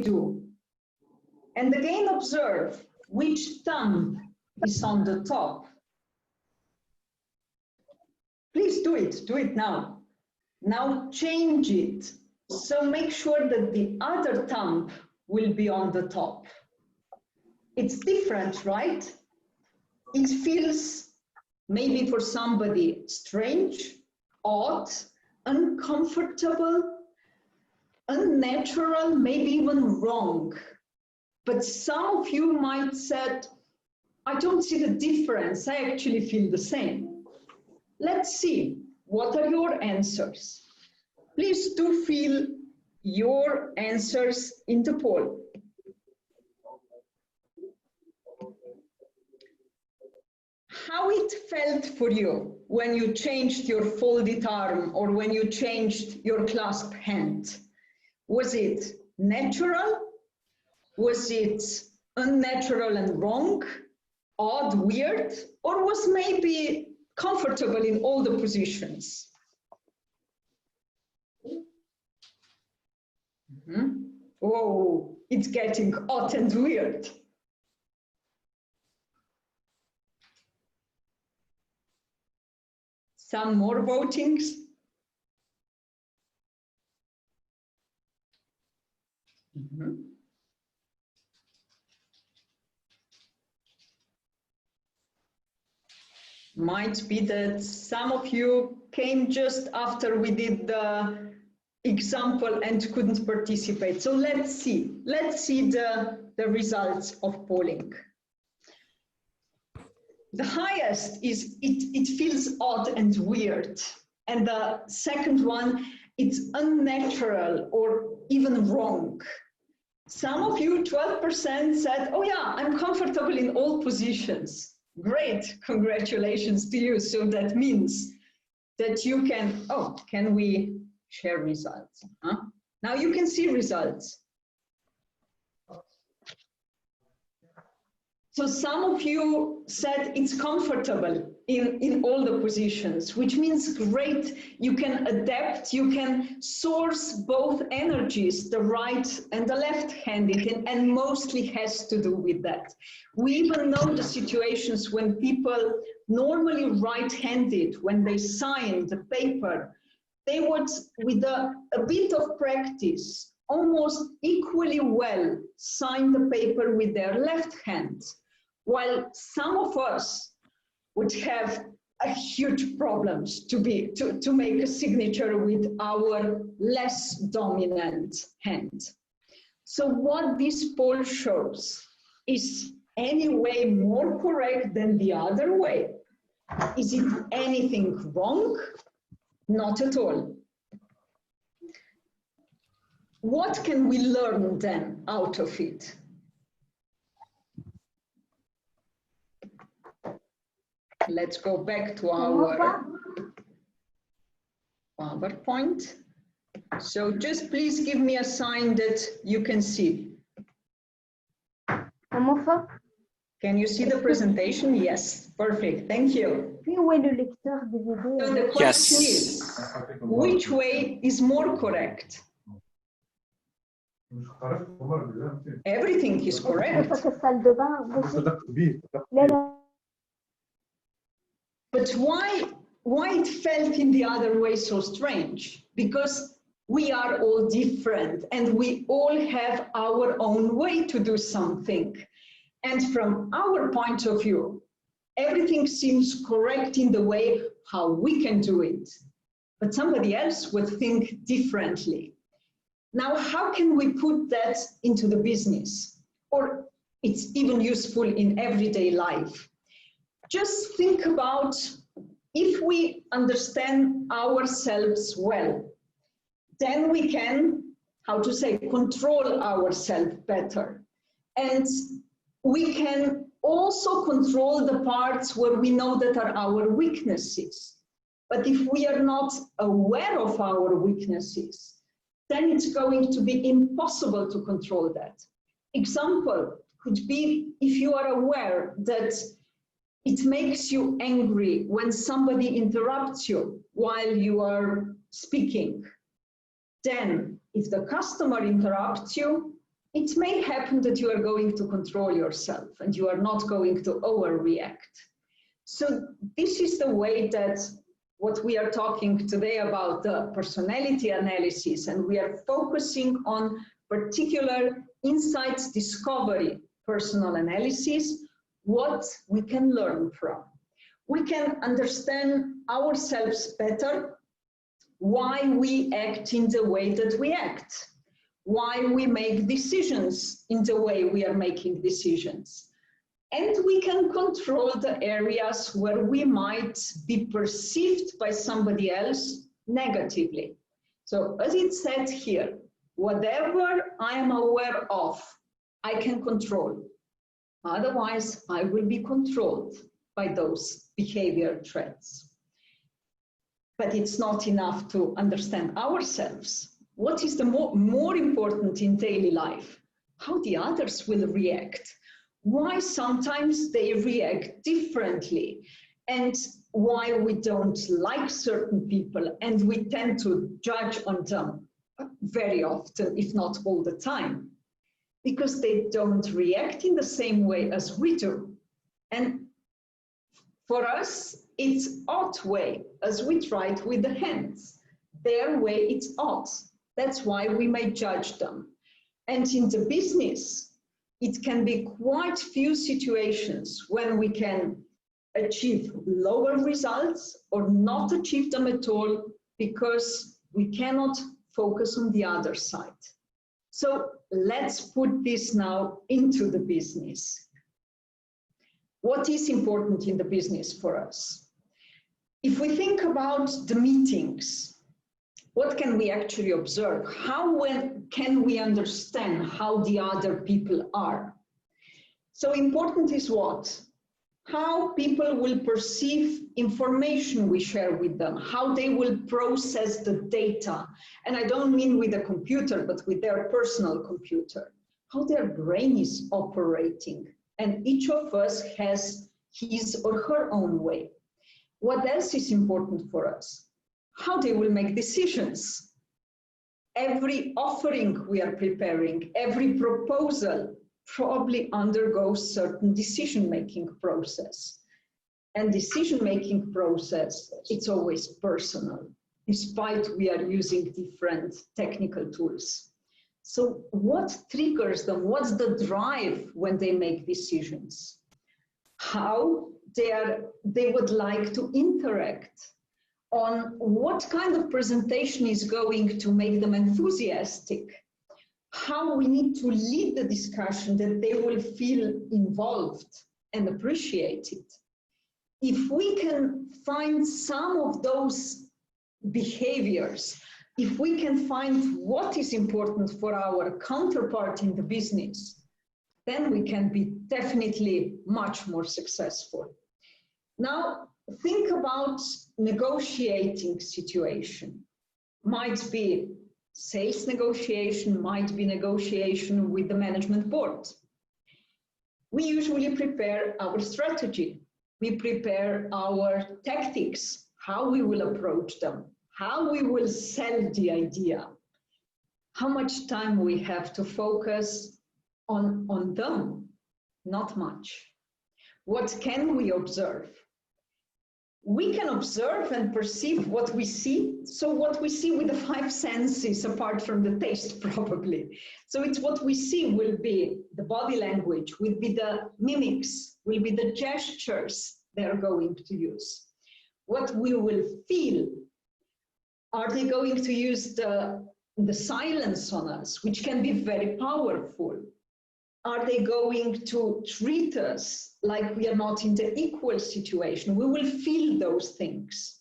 do. And again, observe which thumb is on the top. Please do it now. Now change it. So make sure that the other thumb will be on the top. It's different, right? It feels maybe for somebody strange, odd, uncomfortable, unnatural, maybe even wrong. But some of you might say, I don't see the difference, I actually feel the same. Let's see, what are your answers? Please do fill your answers in the poll. How it felt for you when you changed your folded arm or when you changed your clasped hand? Was it natural? Was it unnatural and wrong, odd, weird, or was maybe comfortable in all the positions? Oh, it's getting odd and weird. Some more votings. Might be that some of you came just after we did the example and couldn't participate. So let's see the results of polling. The highest is it feels odd and weird. And the second one, it's unnatural or even wrong. Some of you, 12%, said, oh yeah, I'm comfortable in all positions. Great, congratulations to you. So that means that you can, oh, can we share results? Huh? Now you can see results. So some of you said it's comfortable in all the positions, which means great, you can adapt, you can source both energies, the right and the left-handed, and mostly has to do with that. We even know the situations when people normally right-handed, when they sign the paper, they would, with a bit of practice, almost equally well sign the paper with their left hand, while some of us would have a huge problems to make a signature with our less dominant hand. So what this poll shows is any way more correct than the other way. Is it anything wrong? Not at all. What can we learn then out of it? Let's go back to our PowerPoint. So just please give me a sign that you can see. Can you see the presentation? Yes, perfect, thank you. So the question is, which way is more correct? Everything is correct. But why it felt in the other way so strange? Because we are all different and we all have our own way to do something. And from our point of view, everything seems correct in the way how we can do it. But somebody else would think differently. Now, how can we put that into the business? Or it's even useful in everyday life. Just think about if we understand ourselves well, then we can, how to say, control ourselves better. And we can also control the parts where we know that are our weaknesses. But if we are not aware of our weaknesses, then it's going to be impossible to control that. Example could be if you are aware that it makes you angry when somebody interrupts you while you are speaking. Then, if the customer interrupts you, it may happen that you are going to control yourself and you are not going to overreact. So this is the way that what we are talking today about the personality analysis, and we are focusing on particular insights discovery, personal analysis, what we can learn from. We can understand ourselves better, why we act in the way that we act, why we make decisions in the way we are making decisions. And we can control the areas where we might be perceived by somebody else negatively. So as it said here, whatever I am aware of, I can control. Otherwise, I will be controlled by those behavior traits. But it's not enough to understand ourselves. What is the more important in daily life? How the others will react. Why sometimes they react differently, and why we don't like certain people and we tend to judge on them very often, if not all the time, because they don't react in the same way as we do. And for us, it's odd way, as we tried with the hands. Their way, it's odd. That's why we may judge them. And in the business, it can be quite few situations when we can achieve lower results or not achieve them at all because we cannot focus on the other side. So let's put this now into the business. What is important in the business for us? If we think about the meetings, what can we actually observe? How can we understand how the other people are? So important is what? How people will perceive information we share with them, how they will process the data. And I don't mean with a computer, but with their personal computer, how their brain is operating. And each of us has his or her own way. What else is important for us? How they will make decisions. Every offering we are preparing, every proposal probably undergoes certain decision-making process. And decision-making process, it's always personal, despite we are using different technical tools. So what triggers them? What's the drive when they make decisions? How they would like to interact? On what kind of presentation is going to make them enthusiastic, how we need to lead the discussion that they will feel involved and appreciated. If we can find some of those behaviors, if we can find what is important for our counterpart in the business, then we can be definitely much more successful. Now, think about negotiating situation. Might be sales negotiation, might be negotiation with the management board. We usually prepare our strategy. We prepare our tactics, how we will approach them, how we will sell the idea, how much time we have to focus on them. Not much. What can we observe? We can observe and perceive what we see. So what we see with the five senses, apart from the taste probably. So it's what we see will be the body language, will be the mimics, will be the gestures they're going to use. What we will feel, are they going to use the silence on us, which can be very powerful? Are they going to treat us like we are not in the equal situation? We will feel those things.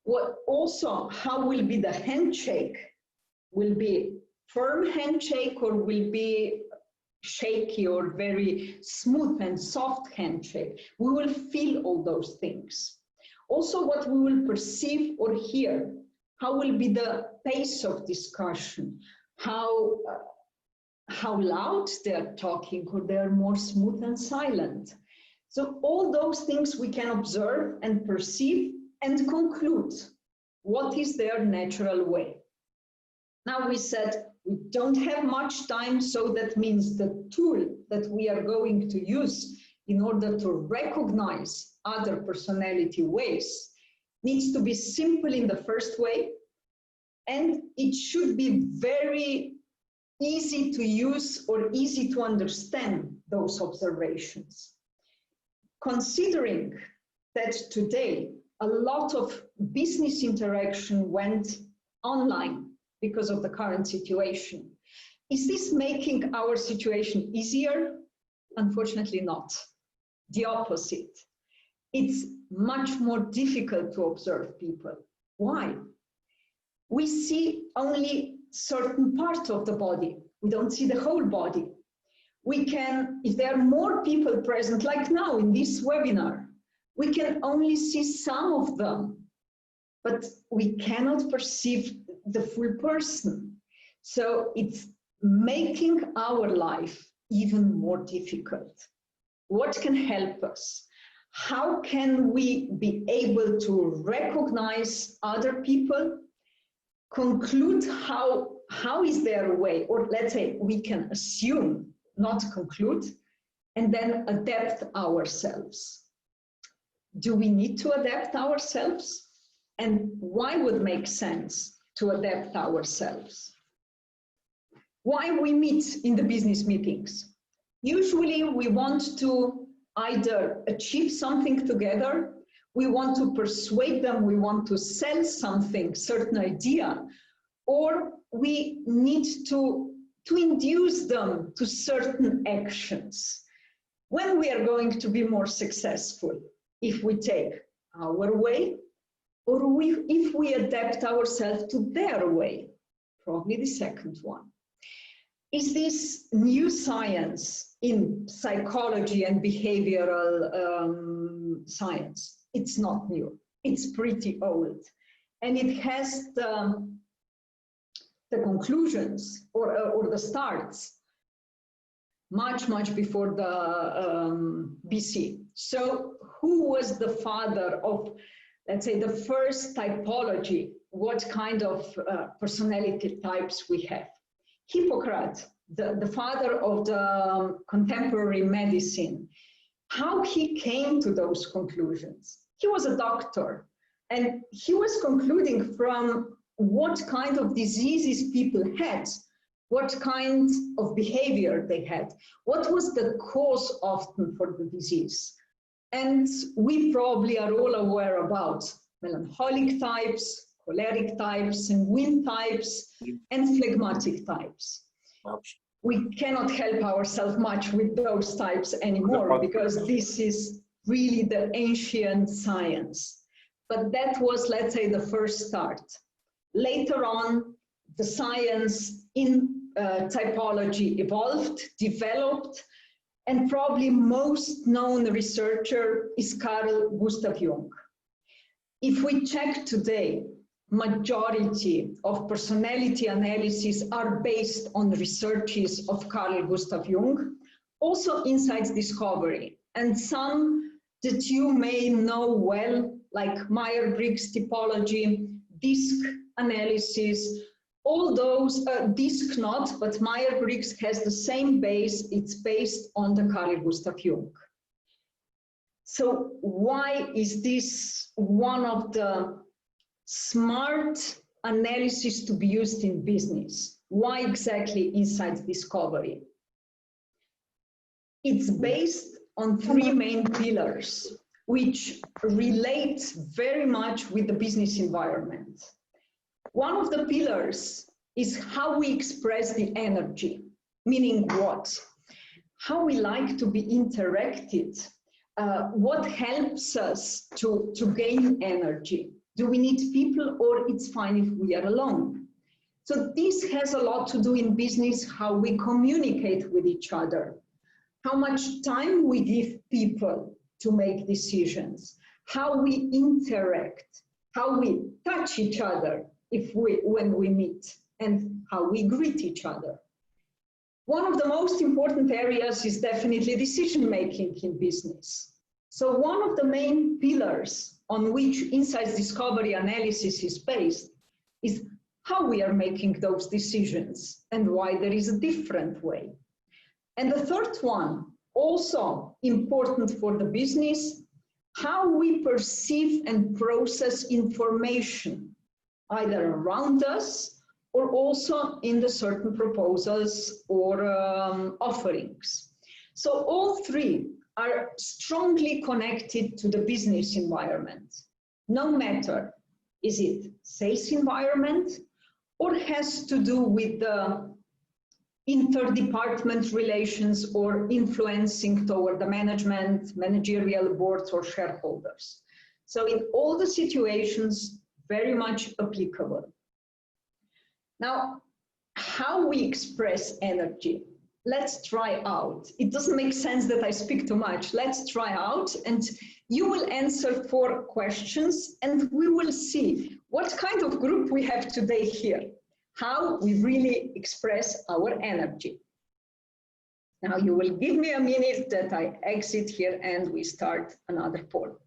What also, how will be the handshake? Will be firm handshake or will be shaky or very smooth and soft handshake? We will feel all those things. Also what we will perceive or hear. How will be the pace of discussion? How loud they're talking, or they're more smooth and silent. So all those things we can observe and perceive and conclude what is their natural way. Now we said We don't have much time, so that means the tool that we are going to use in order to recognize other personality ways needs to be simple in the first way, and it should be very easy to use or easy to understand those observations. Considering that today a lot of business interaction went online because of the current situation, is this making our situation easier? Unfortunately not. The opposite. It's much more difficult to observe people. Why? We see only certain part of the body. We don't see the whole body. We can, if there are more people present, like now in this webinar, we can only see some of them, but we cannot perceive the full person. So it's making our life even more difficult. What can help us? How can we be able to recognize other people, conclude how is their way, or let's say we can assume, not conclude, and then adapt ourselves. Do we need to adapt ourselves? And why would make sense to adapt ourselves? Why we meet in the business meetings? Usually we want to either achieve something together, we want to persuade them, we want to sell something, certain idea, or we need to induce them to certain actions. When we are going to be more successful, if we take our way, or if we adapt ourselves to their way, probably the second one. Is this new science in psychology and behavioral science? It's not new, it's pretty old. And it has the conclusions or the starts much before the BC. So who was the father of, let's say, the first typology? What kind of personality types we have? Hippocrates, the father of the contemporary medicine. How he came to those conclusions? He was a doctor, and he was concluding from what kind of diseases people had, what kind of behavior they had, what was the cause often for the disease. And we probably are all aware about melancholic types, choleric types, sanguine types, and phlegmatic types. We cannot help ourselves much with those types anymore because this is really the ancient science. But that was, let's say, the first start. Later on, the science in typology evolved, developed, and probably most known researcher is Carl Gustav Jung. If we check today, majority of personality analysis are based on researches of Carl Gustav Jung, also insights discovery, and some that you may know well, like Myers-Briggs typology, DISC analysis, all those, DISC not, but Myers-Briggs has the same base, it's based on the Carl Gustav Jung. So why is this one of the smart analysis to be used in business? Why exactly insights discovery? It's based on three main pillars, which relate very much with the business environment. One of the pillars is how we express the energy, meaning what? How we like to be interacted, what helps us to gain energy. Do we need people, or it's fine if we are alone? So this has a lot to do in business, how we communicate with each other, how much time we give people to make decisions, how we interact, how we touch each other when we meet, and how we greet each other. One of the most important areas is definitely decision-making in business. So one of the main pillars on which insights discovery analysis is based is how we are making those decisions and why there is a different way. And the third one, also important for the business, how we perceive and process information, either around us or also in the certain proposals or offerings. So all three are strongly connected to the business environment, no matter is it sales environment or has to do with the interdepartment relations or influencing toward the management, managerial boards or shareholders. So in all the situations, very much applicable. Now, how we express energy, let's try out. It doesn't make sense that I speak too much. Let's try out, and you will answer 4 questions, and we will see what kind of group we have today here, how we really express our energy. Now you will give me a minute that I exit here and we start another poll.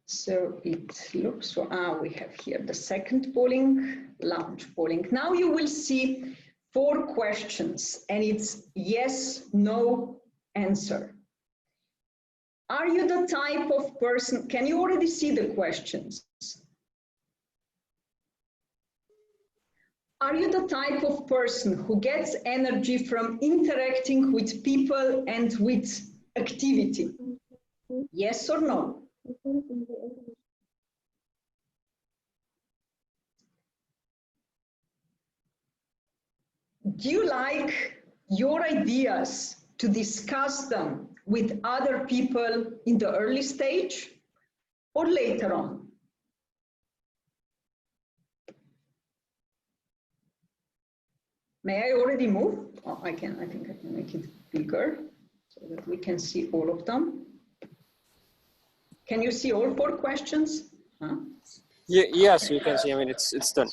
So it looks, we have here the second polling, lounge polling. Now you will see 4 questions and it's yes, no answer. Are you the type of person, can you already see the questions? Are you the type of person who gets energy from interacting with people and with activity? Yes or no? Do you like your ideas to discuss them with other people in the early stage or later on? May I already move? Oh, I think I can make it bigger so that we can see all of them. Can you see all 4 questions? Huh? Yeah, yes, you can see. I mean, it's done.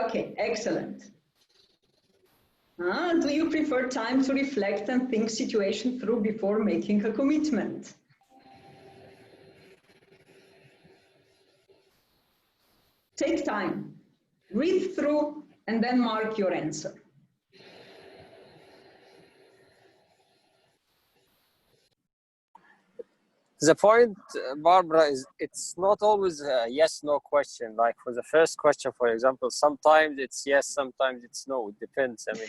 Okay, excellent. Do you prefer time to reflect and think situation through before making a commitment? Take time, read through, and then mark your answer. The point, Barbara, is it's not always a yes/no question. Like for the first question, for example, sometimes it's yes, sometimes it's no. It depends. I mean,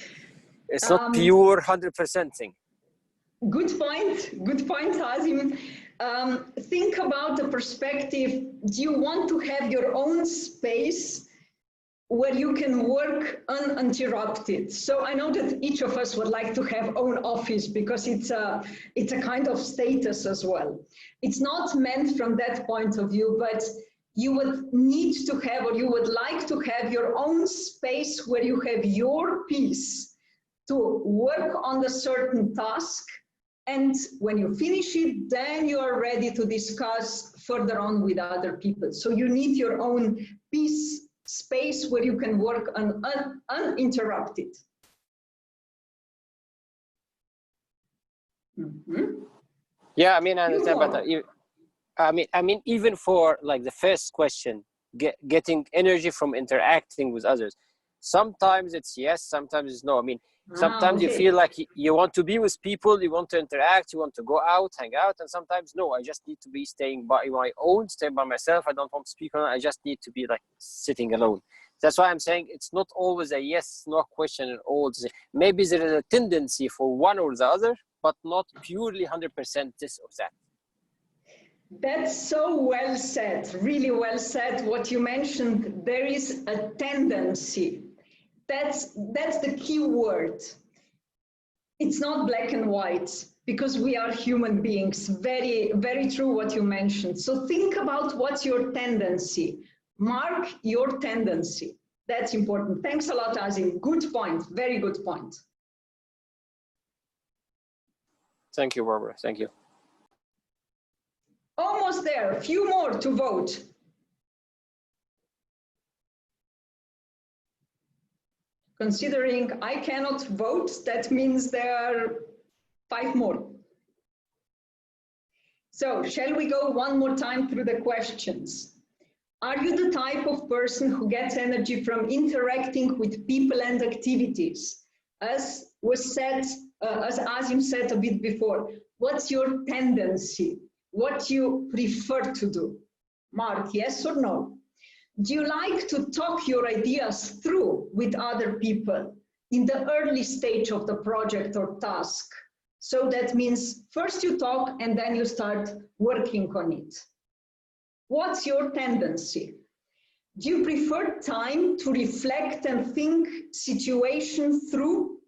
it's not pure 100% thing. Good point, Hazim. Think about the perspective. Do you want to have your own space where you can work uninterrupted? So I know that each of us would like to have own office because it's a kind of status as well. It's not meant from that point of view, but you would need to have, or you would like to have your own space where you have your peace to work on a certain task. And when you finish it, then you are ready to discuss further on with other people. So you need your own peace space where you can work uninterrupted. Yeah, I mean, I understand, but I mean, even for like the first question, getting energy from interacting with others, sometimes it's yes, sometimes it's no. I mean, sometimes you feel like you want to be with people, you want to interact, you want to go out, hang out, and sometimes no, I just need to be staying by my own, staying by myself. I don't want to speak on it. I just need to be like sitting alone. That's why I'm saying it's not always a yes, no question at all. Maybe there is a tendency for one or the other, but not purely 100% this or that. That's so well said, really well said. What you mentioned, there is a tendency. That's the key word. It's not black and white because we are human beings. Very, very true what you mentioned. So think about what's your tendency. Mark your tendency. That's important. Thanks a lot, Azim. Good point. Very good point. Thank you, Barbara. Thank you. Almost there, a few more to vote. Considering I cannot vote, that means there are 5 more. So shall we go one more time through the questions? Are you the type of person who gets energy from interacting with people and activities? As was said, as Azim said a bit before, what's your tendency? What you prefer to do? Mark, yes or no? Do you like to talk your ideas through with other people in the early stage of the project or task? So that means first you talk and then you start working on it. What's your tendency? Do you prefer time to reflect and think situations through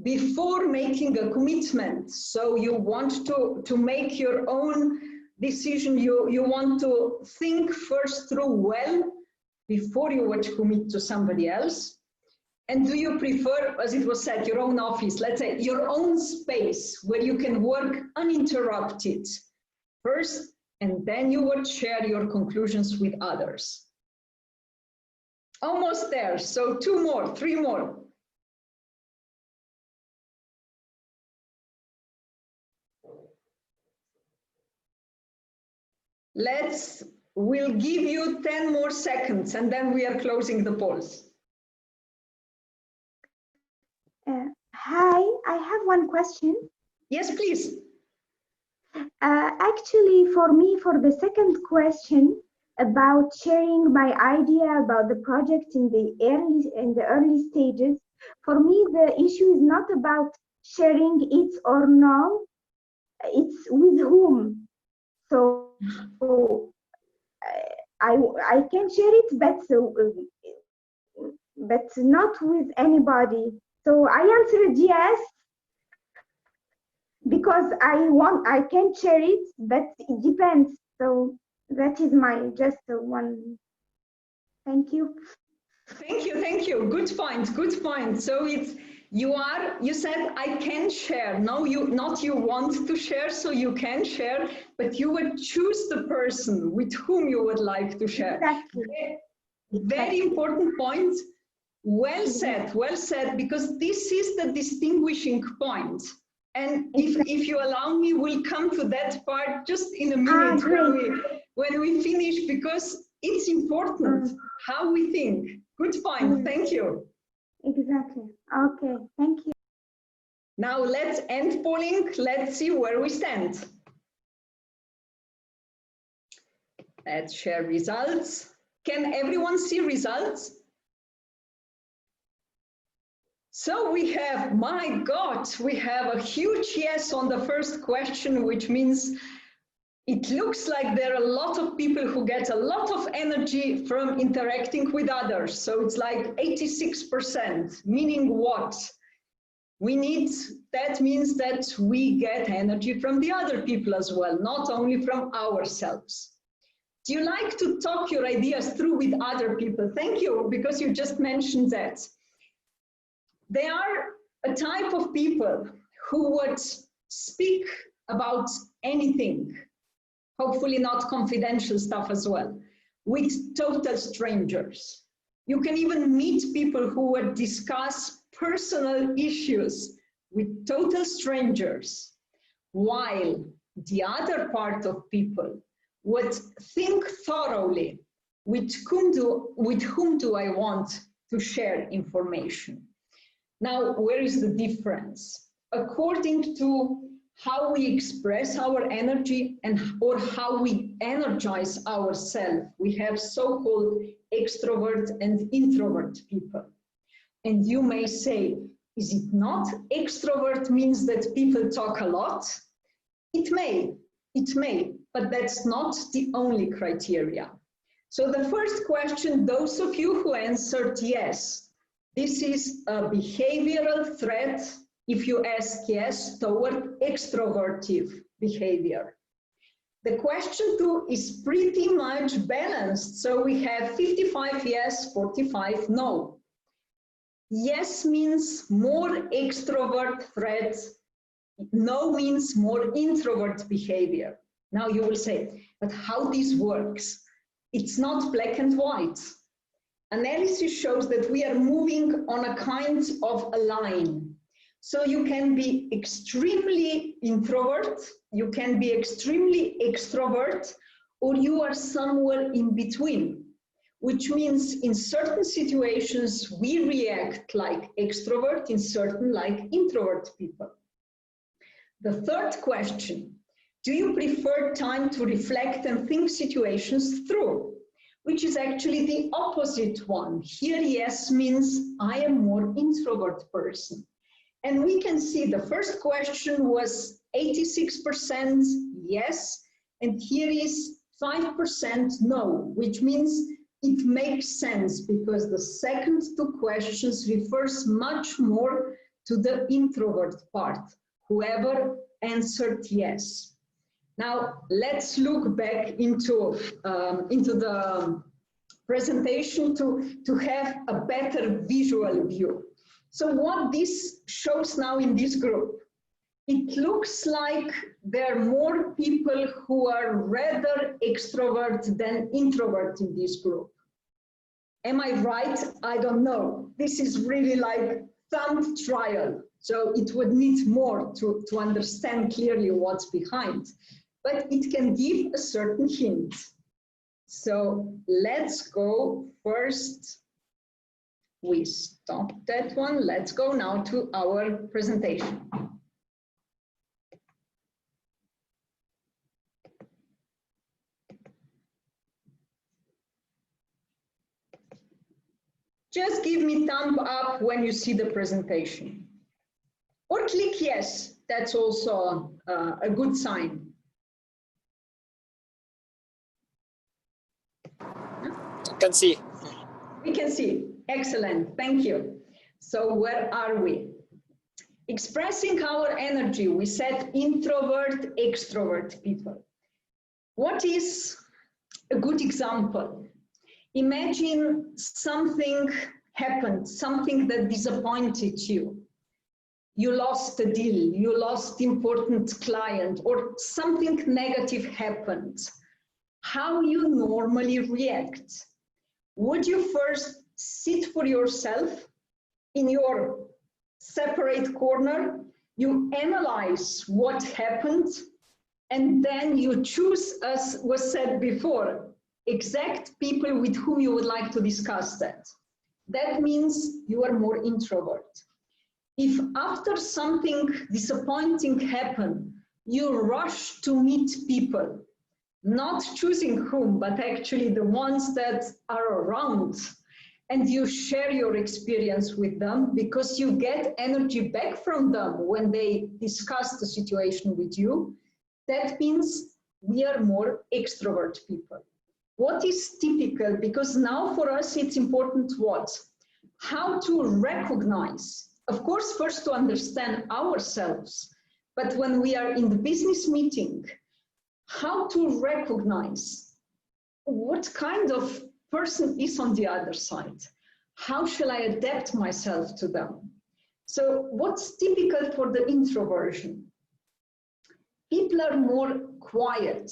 before making a commitment? So you want to make your own decision, you want to think first through well before you would commit to somebody else? And do you prefer, as it was said, your own office, let's say your own space where you can work uninterrupted first, and then you would share your conclusions with others? Almost there, so 2 more, 3 more. We'll give you 10 more seconds and then we are closing the polls. Hi, I have one question. Yes, please. Actually, for me, for the second question about sharing my idea about the project in the early stages, for me the issue is not about sharing it or no, it's with whom. So I can share it, but not with anybody. So I answered yes, because I can share it, but it depends. So that is my just one. Thank you. Thank you. Good point. So you said I can share. No, not you want to share, so you can share, but you would choose the person with whom you would like to share. Exactly. Very important point. Well said, because this is the distinguishing point. And if you allow me, we'll come to that part just in a minute when we finish, because it's important how we think. Good point, thank you. Exactly, okay, thank you. Now let's end polling, let's see where we stand. Let's share results. Can everyone see results? So we have, my God, we have a huge yes on the first question, which means it looks like there are a lot of people who get a lot of energy from interacting with others. So it's like 86%, meaning what? That means that we get energy from the other people as well, not only from ourselves. Do you like to talk your ideas through with other people? Thank you, because you just mentioned that. They are a type of people who would speak about anything, hopefully not confidential stuff as well, with total strangers. You can even meet people who would discuss personal issues with total strangers, while the other part of people would think thoroughly, with whom do I want to share information? Now, where is the difference? According to how we express our energy or how we energize ourselves, we have so-called extrovert and introvert people. And you may say, is it not extrovert means that people talk a lot? It may, but that's not the only criteria. So the first question, those of you who answered yes, this is a behavioral threat, if you ask yes, toward extrovertive behavior. The question 2 is pretty much balanced. So we have 55 yes, 45 no. Yes means more extrovert threat, no means more introvert behavior. Now you will say, but how this works? It's not black and white. Analysis shows that we are moving on a kind of a line. So you can be extremely introvert, you can be extremely extrovert, or you are somewhere in between, which means in certain situations we react like extrovert, in certain like introvert people. The third question, do you prefer time to reflect and think situations through? Which is actually the opposite one. Here, yes means I am more introvert person. And we can see the first question was 86% yes, and here is 5% no, which means it makes sense because the second two questions refers much more to the introvert part, whoever answered yes. Now, let's look back into the presentation to have a better visual view. So what this shows now in this group, it looks like there are more people who are rather extrovert than introvert in this group. Am I right? I don't know. This is really like thumb trial. So it would need more to understand clearly what's behind. But it can give a certain hint. So let's go first. We stopped that one. Let's go now to our presentation. Just give me thumb up when you see the presentation. Or click yes, that's also a good sign. Can see. We can see. Excellent. Thank you. So where are we? Expressing our energy. We said introvert, extrovert people. What is a good example? Imagine something happened, something that disappointed you. You lost a deal, you lost important client, or something negative happened. How you normally react? Would you first sit for yourself in your separate corner? You analyze what happened, and then you choose, as was said before, exact people with whom you would like to discuss that. That means you are more introvert. If after something disappointing happened, you rush to meet people, not choosing whom, but actually the ones that are around, and you share your experience with them because you get energy back from them when they discuss the situation with you, that means we are more extrovert people. What is typical? Because now for us it's important what? How to recognize. Of course, first to understand ourselves, but when we are in the business meeting, how to recognize what kind of person is on the other side. How shall I adapt myself to them? So what's typical for the introversion? People are more quiet.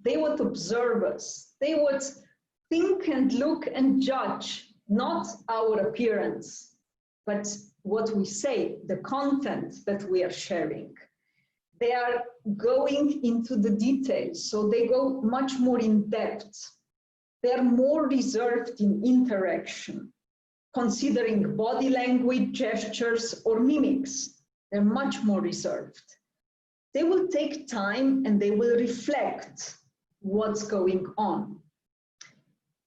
They would observe us. They would think and look and judge, not our appearance, but what we say, the content that we are sharing. They are going into the details, so they go much more in depth. They're more reserved in interaction, considering body language, gestures, or mimics. They're much more reserved. They will take time and they will reflect what's going on.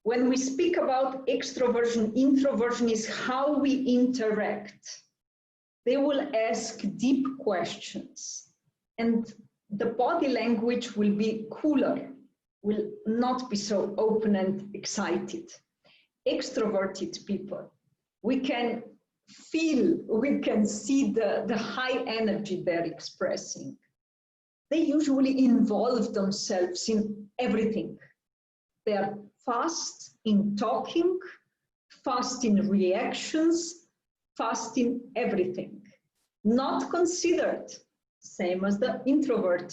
When we speak about extroversion, introversion is how we interact. They will ask deep questions. And the body language will be cooler, will not be so open and excited. Extroverted people, we can feel, we can see the high energy they're expressing. They usually involve themselves in everything. They are fast in talking, fast in reactions, fast in everything. Not considered. same as the introvert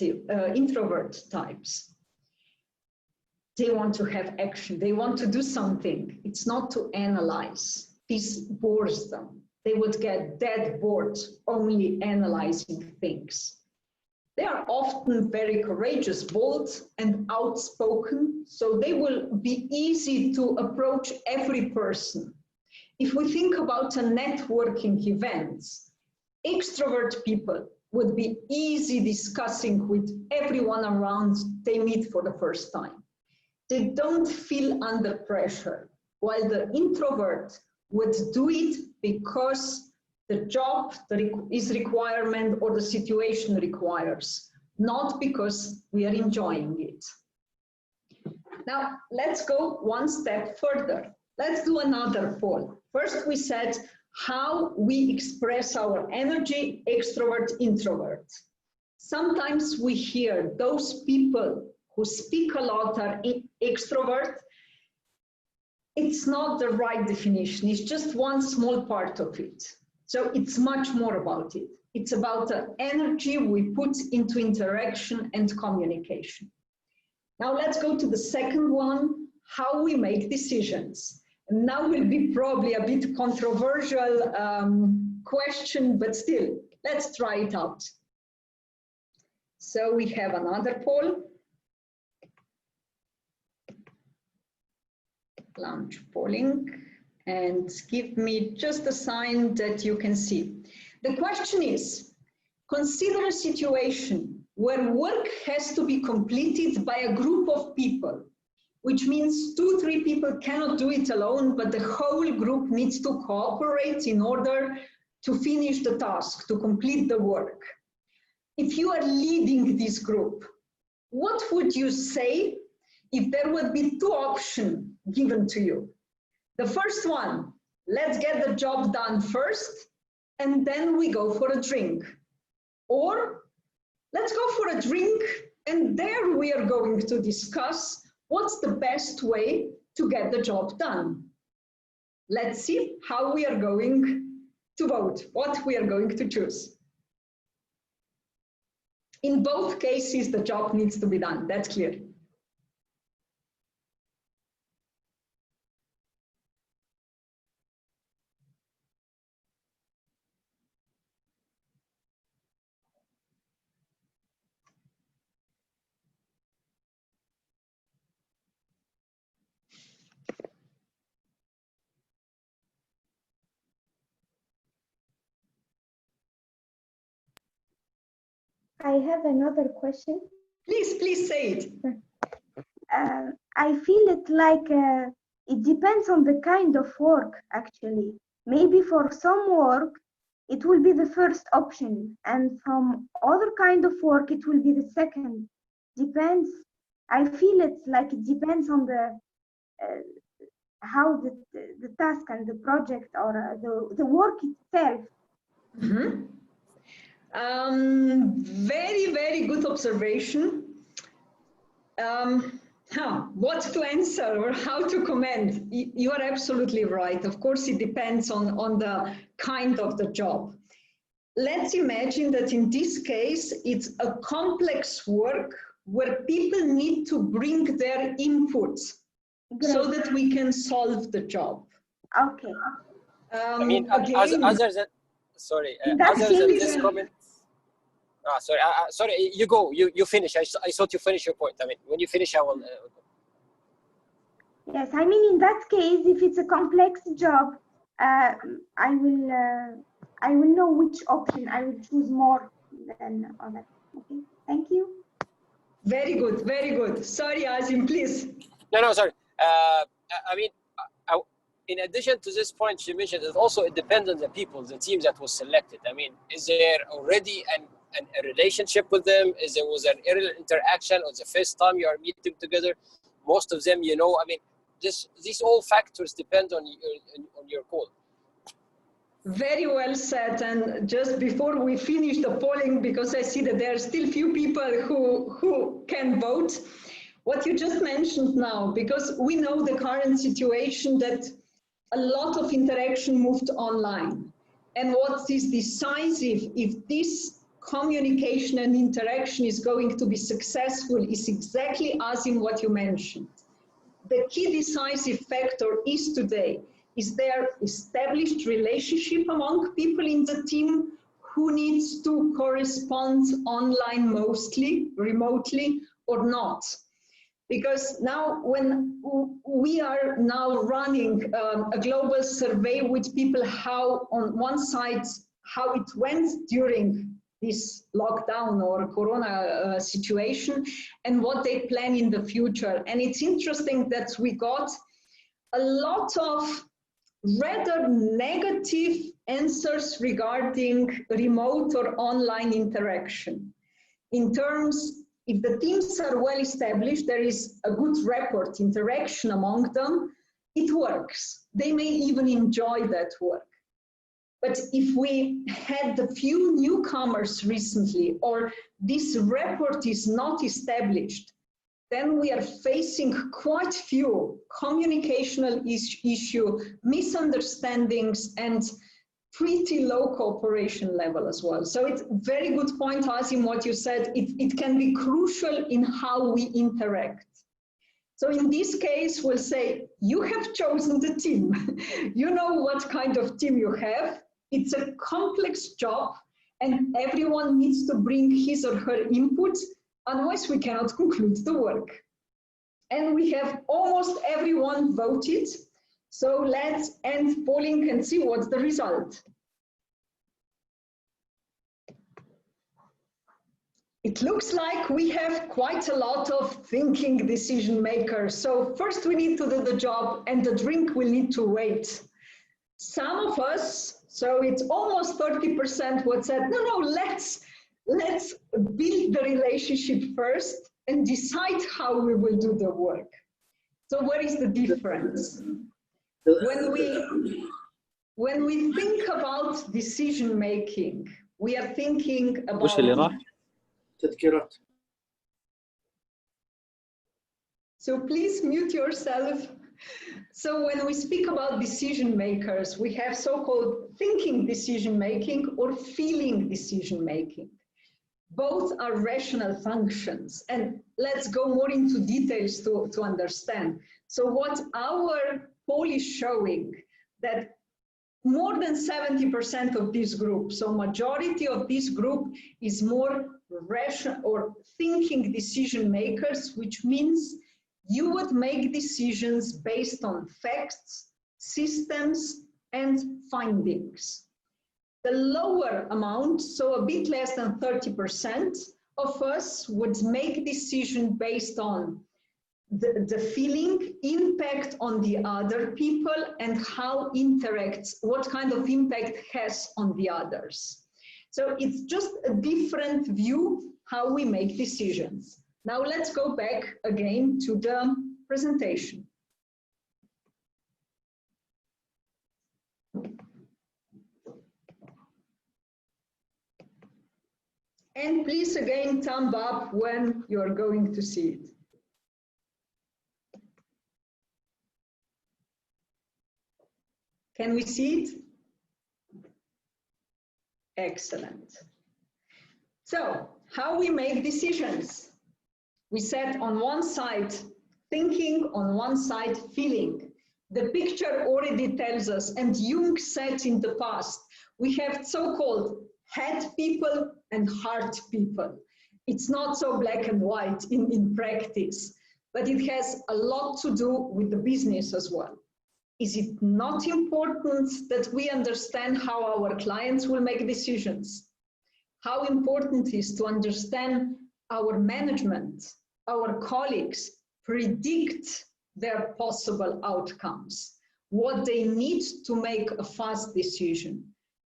types. They want to have action. They want to do something. It's not to analyze. This bores them. They would get dead bored only analyzing things. They are often very courageous, bold, and outspoken, so they will be easy to approach every person. If we think about a networking event, extrovert people would be easy discussing with everyone around they meet for the first time. They don't feel under pressure, while the introvert would do it because the job is requirement or the situation requires, not because we are enjoying it. Now, let's go one step further. Let's do another poll. First, we said how we express our energy, extrovert, introvert. Sometimes we hear those people who speak a lot are extrovert. It's not the right definition. It's just one small part of it. So it's much more about it. It's about the energy we put into interaction and communication. Now let's go to the second one, how we make decisions. And now will be probably a bit controversial question, but still, let's try it out. So we have another poll. Launch polling, and give me just a sign that you can see. The question is, consider a situation where work has to be completed by a group of people, which means 2-3 people cannot do it alone, but the whole group needs to cooperate in order to finish the task, to complete the work. If you are leading this group, what would you say if there would be 2 options given to you? The first one, let's get the job done first, and then we go for a drink. Or let's go for a drink, and there we are going to discuss what's the best way to get the job done. Let's see how we are going to vote, what we are going to choose. In both cases, the job needs to be done, that's clear. I have another question. Please say it. I feel it like it depends on the kind of work, actually. Maybe for some work, it will be the first option, and from other kind of work, it will be the second. Depends. I feel it's like it depends on the how the task and the project or the work itself. Mm-hmm. Very, very good observation. What to answer or how to comment? You are absolutely right. Of course, it depends on the kind of the job. Let's imagine that in this case, it's a complex work where people need to bring their inputs so that we can solve the job. Okay. I mean, other than, sorry, other than this comment. Sorry, sorry, you go, you finish. I thought you finished your point. I mean, when you finish, I will. Yes, I mean, in that case, if it's a complex job, I will know which option I will choose more than other. Okay, thank you. Very good, very good. Sorry, Azim, please. No, sorry. I mean, in addition to this point you mentioned, it also depends on the people, the team that was selected. I mean, is there already a relationship with them? Was there an early interaction or the first time you are meeting together? Most of them, you know, I mean, these all factors depend on your call. Very well said. And just before we finish the polling, because I see that there are still few people who can vote, what you just mentioned now, because we know the current situation that a lot of interaction moved online. And what is decisive, if this communication and interaction is going to be successful is exactly as in what you mentioned. The key decisive factor is today, is there established relationship among people in the team who needs to correspond online mostly, remotely, or not? Because now when we are now running a global survey with people, how on one side, how it went during this lockdown or corona situation and what they plan in the future. And it's interesting that we got a lot of rather negative answers regarding remote or online interaction. In terms, if the teams are well established, there is a good rapport, interaction among them, it works. They may even enjoy that work. But if we had a few newcomers recently, or this rapport is not established, then we are facing quite few communicational issue, misunderstandings, and pretty low cooperation level as well. So it's very good point, Azim, what you said. It can be crucial in how we interact. So in this case, we'll say, you have chosen the team. You know what kind of team you have. It's a complex job, and everyone needs to bring his or her input, otherwise we cannot conclude the work. And we have almost everyone voted, so let's end polling and see what's the result. It looks like we have quite a lot of thinking decision makers. So first we need to do the job, and the drink will need to wait. Some of us, so it's almost 30% what said, no, let's build the relationship first and decide how we will do the work. So what is the difference? When we think about decision making, we are thinking about... So please mute yourself. So when we speak about decision makers, we have so-called thinking decision making or feeling decision making. Both are rational functions, and let's go more into details to understand. So what our poll is showing, that more than 70% of this group, so majority of this group is more rational or thinking decision makers, which means you would make decisions based on facts, systems, and findings. The lower amount, so a bit less than 30% of us would make decisions based on the feeling, impact on the other people, and how interacts, what kind of impact has on the others. So it's just a different view how we make decisions. Now let's go back again to the presentation. And please again, thumb up when you're going to see it. Can we see it? Excellent. So, how we make decisions? We said on one side thinking, on one side feeling. The picture already tells us, and Jung said in the past, we have so-called head people and heart people. It's not so black and white in practice, but it has a lot to do with the business as well. Is it not important that we understand how our clients will make decisions? How important is to understand our management, our colleagues, predict their possible outcomes, what they need to make a fast decision.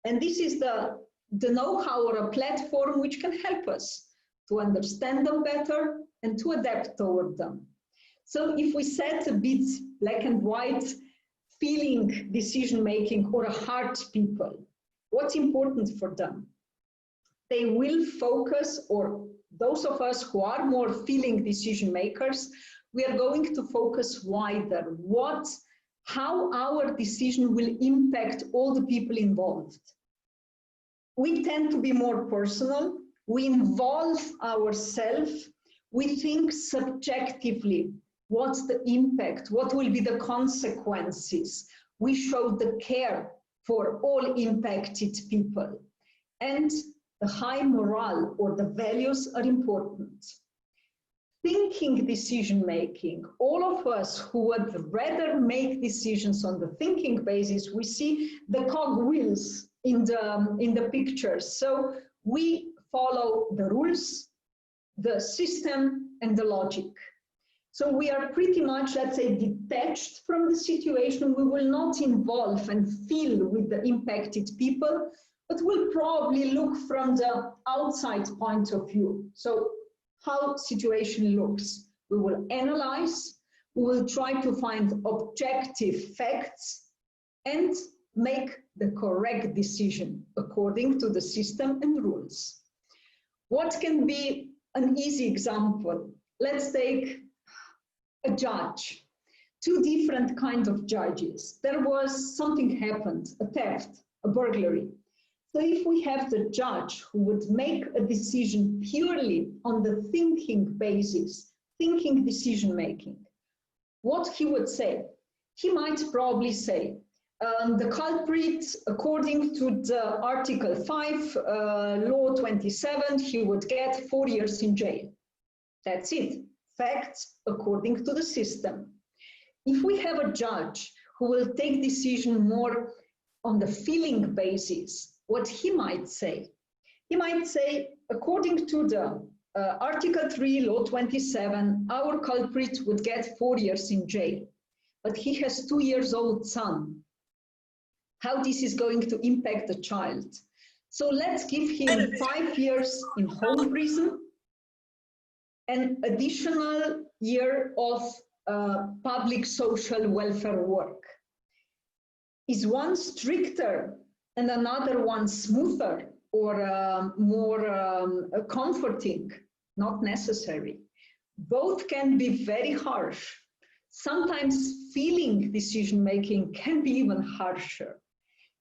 And this is the know-how or a platform which can help us to understand them better and to adapt toward them. So if we set a bit black and white feeling decision-making or a heart people, what's important for them? They will focus, or those of us who are more feeling decision makers, we are going to focus wider. How our decision will impact all the people involved. We tend to be more personal, we involve ourselves, we think subjectively, what's the impact, what will be the consequences. We show the care for all impacted people. And the high morale or the values are important. Thinking decision-making, all of us who would rather make decisions on the thinking basis, we see the cog wheels in the pictures. So we follow the rules, the system, and the logic. So we are pretty much, let's say, detached from the situation. We will not involve and feel with the impacted people, but we'll probably look from the outside point of view. So how situation looks. We will analyze, we will try to find objective facts and make the correct decision according to the system and rules. What can be an easy example? Let's take a judge, two different kinds of judges. There was something happened, a theft, a burglary. So if we have the judge who would make a decision purely on the thinking basis, thinking decision-making, what he would say? He might probably say, the culprit, according to the Article 5, Law 27, he would get 4 years in jail. That's it. Facts according to the system. If we have a judge who will take decision more on the feeling basis, what he might say? He might say, according to the Article 3, Law 27, our culprit would get 4 years in jail, but he has 2-year-old son. How this is going to impact the child? So let's give him 5 years in home prison, an additional year of public social welfare work. Is one stricter and another one smoother or more comforting? Not necessary. Both can be very harsh. Sometimes feeling decision-making can be even harsher.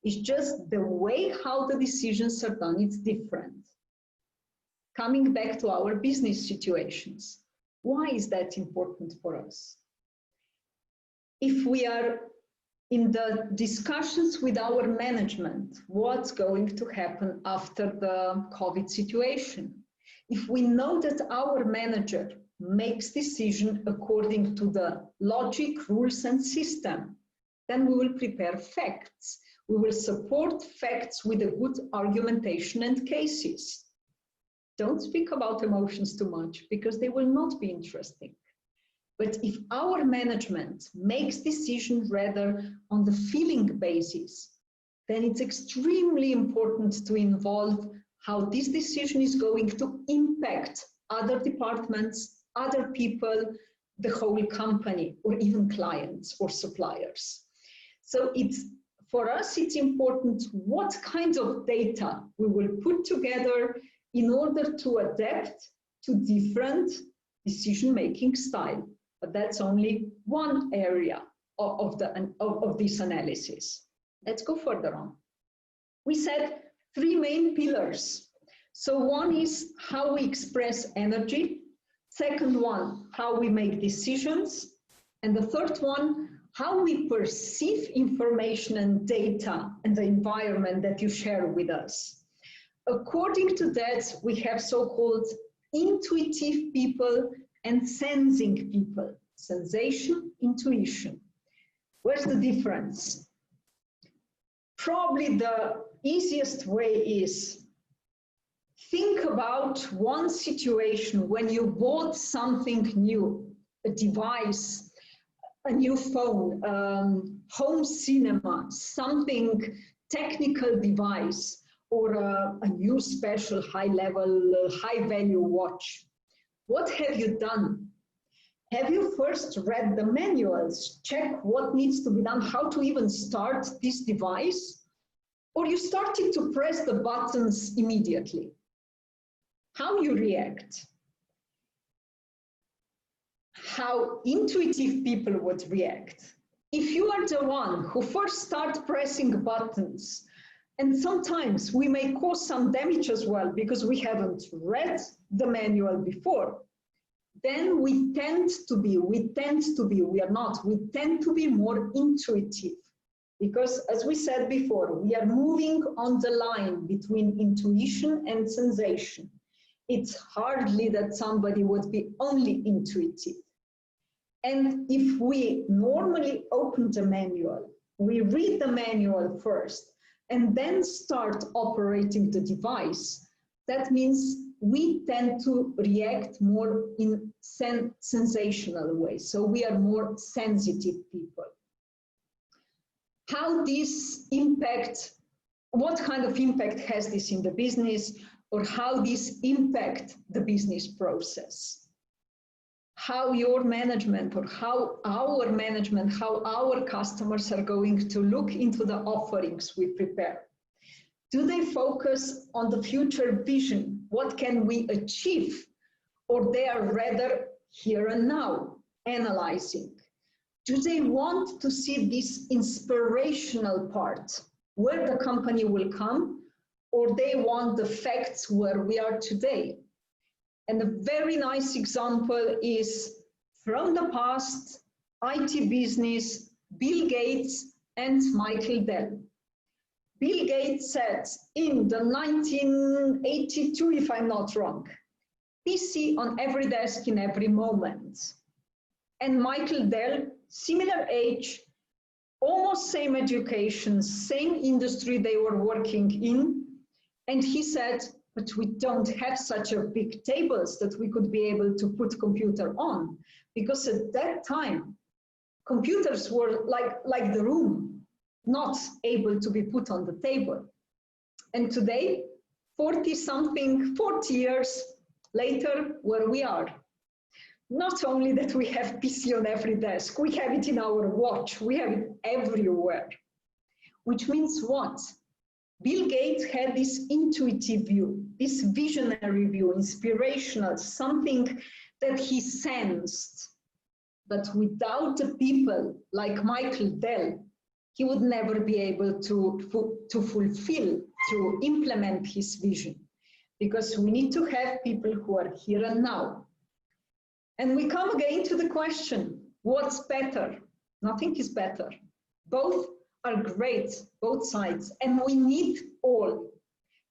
It's just the way how the decisions are done, it's different. Coming back to our business situations, why is that important for us? If we are in the discussions with our management, what's going to happen after the COVID situation? If we know that our manager makes decision according to the logic, rules, and system, then we will prepare facts. We will support facts with a good argumentation and cases. Don't speak about emotions too much because they will not be interesting. But if our management makes decisions rather on the feeling basis, then it's extremely important to involve how this decision is going to impact other departments, other people, the whole company, or even clients or suppliers. So for us, it's important what kind of data we will put together in order to adapt to different decision-making style. But that's only one area of this analysis. Let's go further on. We said 3 main pillars. So one is how we express energy. Second one, how we make decisions. And the third one, how we perceive information and data and the environment that you share with us. According to that, we have so-called intuitive people and sensing people. Sensation, intuition. Where's the difference? Probably the easiest way is think about one situation when you bought something new, a device, a new phone, home cinema, something technical device, or a new special high-level, high-value watch. What have you done? Have you first read the manuals, check what needs to be done, how to even start this device? Or you started to press the buttons immediately? How you react? How intuitive people would react? If you are the one who first start pressing buttons And sometimes we may cause some damage as well because we haven't read the manual before. Then we tend to be more intuitive. Because as we said before, we are moving on the line between intuition and sensation. It's hardly that somebody would be only intuitive. And if we normally open the manual, we read the manual first, and then start operating the device, that means we tend to react more in sensational ways. So we are more sensitive people. How this impact, what kind of impact has this in the business, or how this impact the business process? How your management, or how our management, how our customers are going to look into the offerings we prepare. Do they focus on the future vision? What can we achieve? Or they are rather here and now, analyzing. Do they want to see this inspirational part, where the company will come, or they want the facts where we are today? And a very nice example is from the past, IT business, Bill Gates and Michael Dell. Bill Gates said in the 1982, if I'm not wrong, PC on every desk in every moment. And Michael Dell, similar age, almost same education, same industry they were working in. And he said, but we don't have such a big tables that we could be able to put computer on. Because at that time, computers were like the room, not able to be put on the table. And today, 40 years later, where we are. Not only that we have PC on every desk, we have it in our watch, we have it everywhere. Which means what? Bill Gates had this intuitive view, this visionary view, inspirational, something that he sensed. But without the people like Michael Dell, he would never be able to fulfill, to implement his vision. Because we need to have people who are here and now. And we come again to the question, what's better? Nothing is better. Both are great, both sides, and we need all.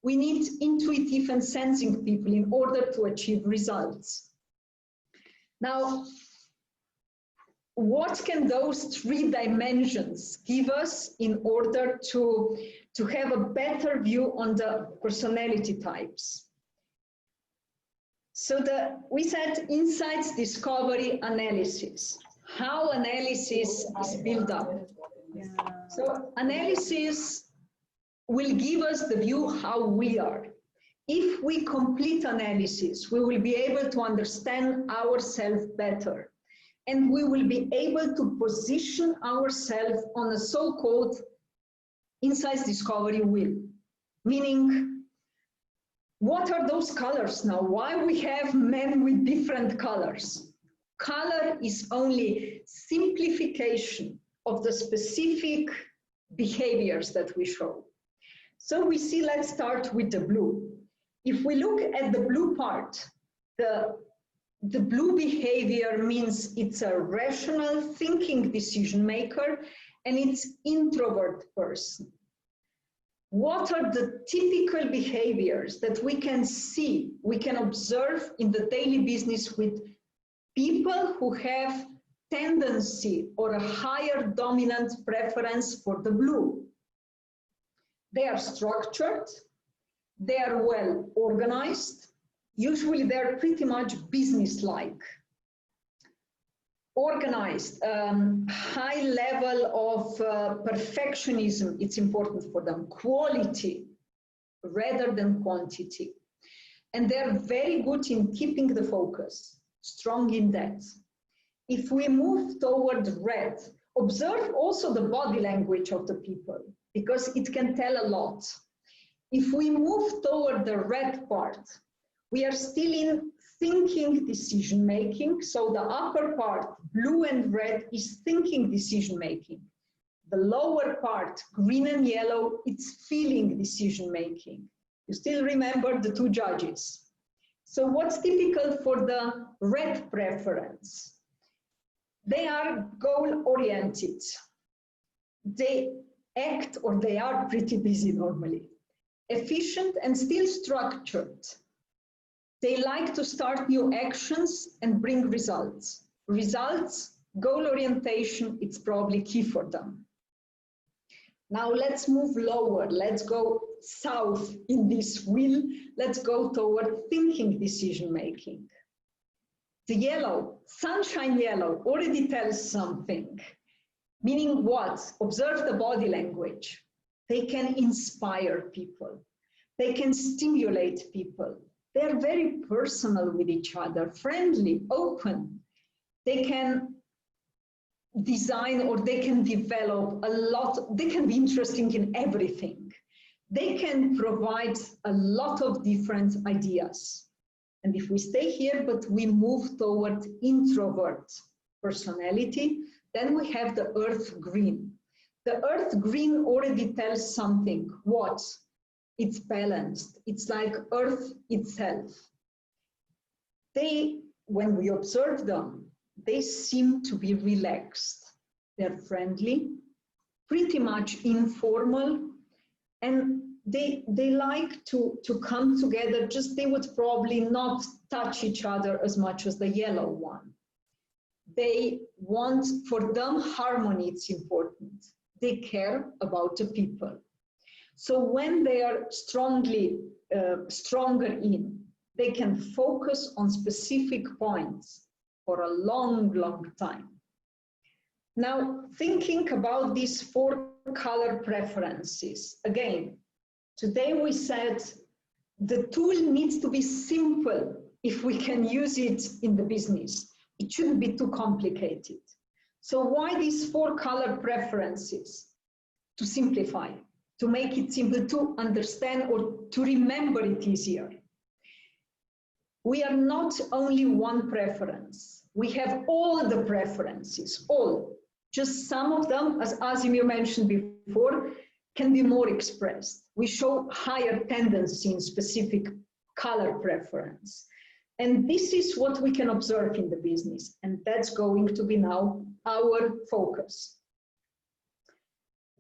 We need intuitive and sensing people in order to achieve results. Now, what can those three dimensions give us in order to have a better view on the personality types? So we said insights, discovery, analysis. How analysis is built up. So analysis will give us the view how we are. If we complete analysis, we will be able to understand ourselves better. And we will be able to position ourselves on a so-called insights discovery wheel. Meaning, what are those colors now? Why we have men with different colors? Color is only simplification of the specific behaviors that we show. So we see, let's start with the blue. If we look at the blue part, the blue behavior means it's a rational thinking decision maker and it's introvert person. What are the typical behaviors that we can see, we can observe in the daily business with people who have tendency or a higher dominant preference for the blue? They are structured, they are well organized, usually they're pretty much business-like. Organized, high level of perfectionism, it's important for them, quality rather than quantity. And they're very good in keeping the focus, strong in that. If we move toward red, observe also the body language of the people, because it can tell a lot. If we move toward the red part, we are still in thinking decision making. So the upper part, blue and red, is thinking decision making. The lower part, green and yellow, it's feeling decision making. You still remember the two judges. So what's typical for the red preference? They are goal-oriented. They act, or they are pretty busy normally. Efficient and still structured. They like to start new actions and bring results. Results, goal orientation, it's probably key for them. Now let's move lower. Let's go south in this wheel. Let's go toward thinking decision making. The yellow, sunshine yellow, already tells something. Meaning what? Observe the body language. They can inspire people. They can stimulate people. They're very personal with each other, friendly, open. They can design, or they can develop a lot. They can be interesting in everything. They can provide a lot of different ideas. And if we stay here, but we move toward introvert personality, then we have the earth green. The earth green already tells something. What? It's balanced. It's like earth itself. They, when we observe them, they seem to be relaxed. They're friendly, pretty much informal, and they like to come together. Just they would probably not touch each other as much as the yellow one. They want, for them, harmony, it's important. They care about the people. So when they are stronger in, they can focus on specific points for a long, long time. Now, thinking about these 4 color preferences, again, today we said the tool needs to be simple if we can use it in the business. It shouldn't be too complicated. So why these 4 color preferences? To simplify, to make it simple to understand or to remember it easier. We are not only one preference. We have all the preferences, all. Just some of them, as Azim you mentioned before, can be more expressed. We show higher tendency in specific color preference. And this is what we can observe in the business. And that's going to be now our focus.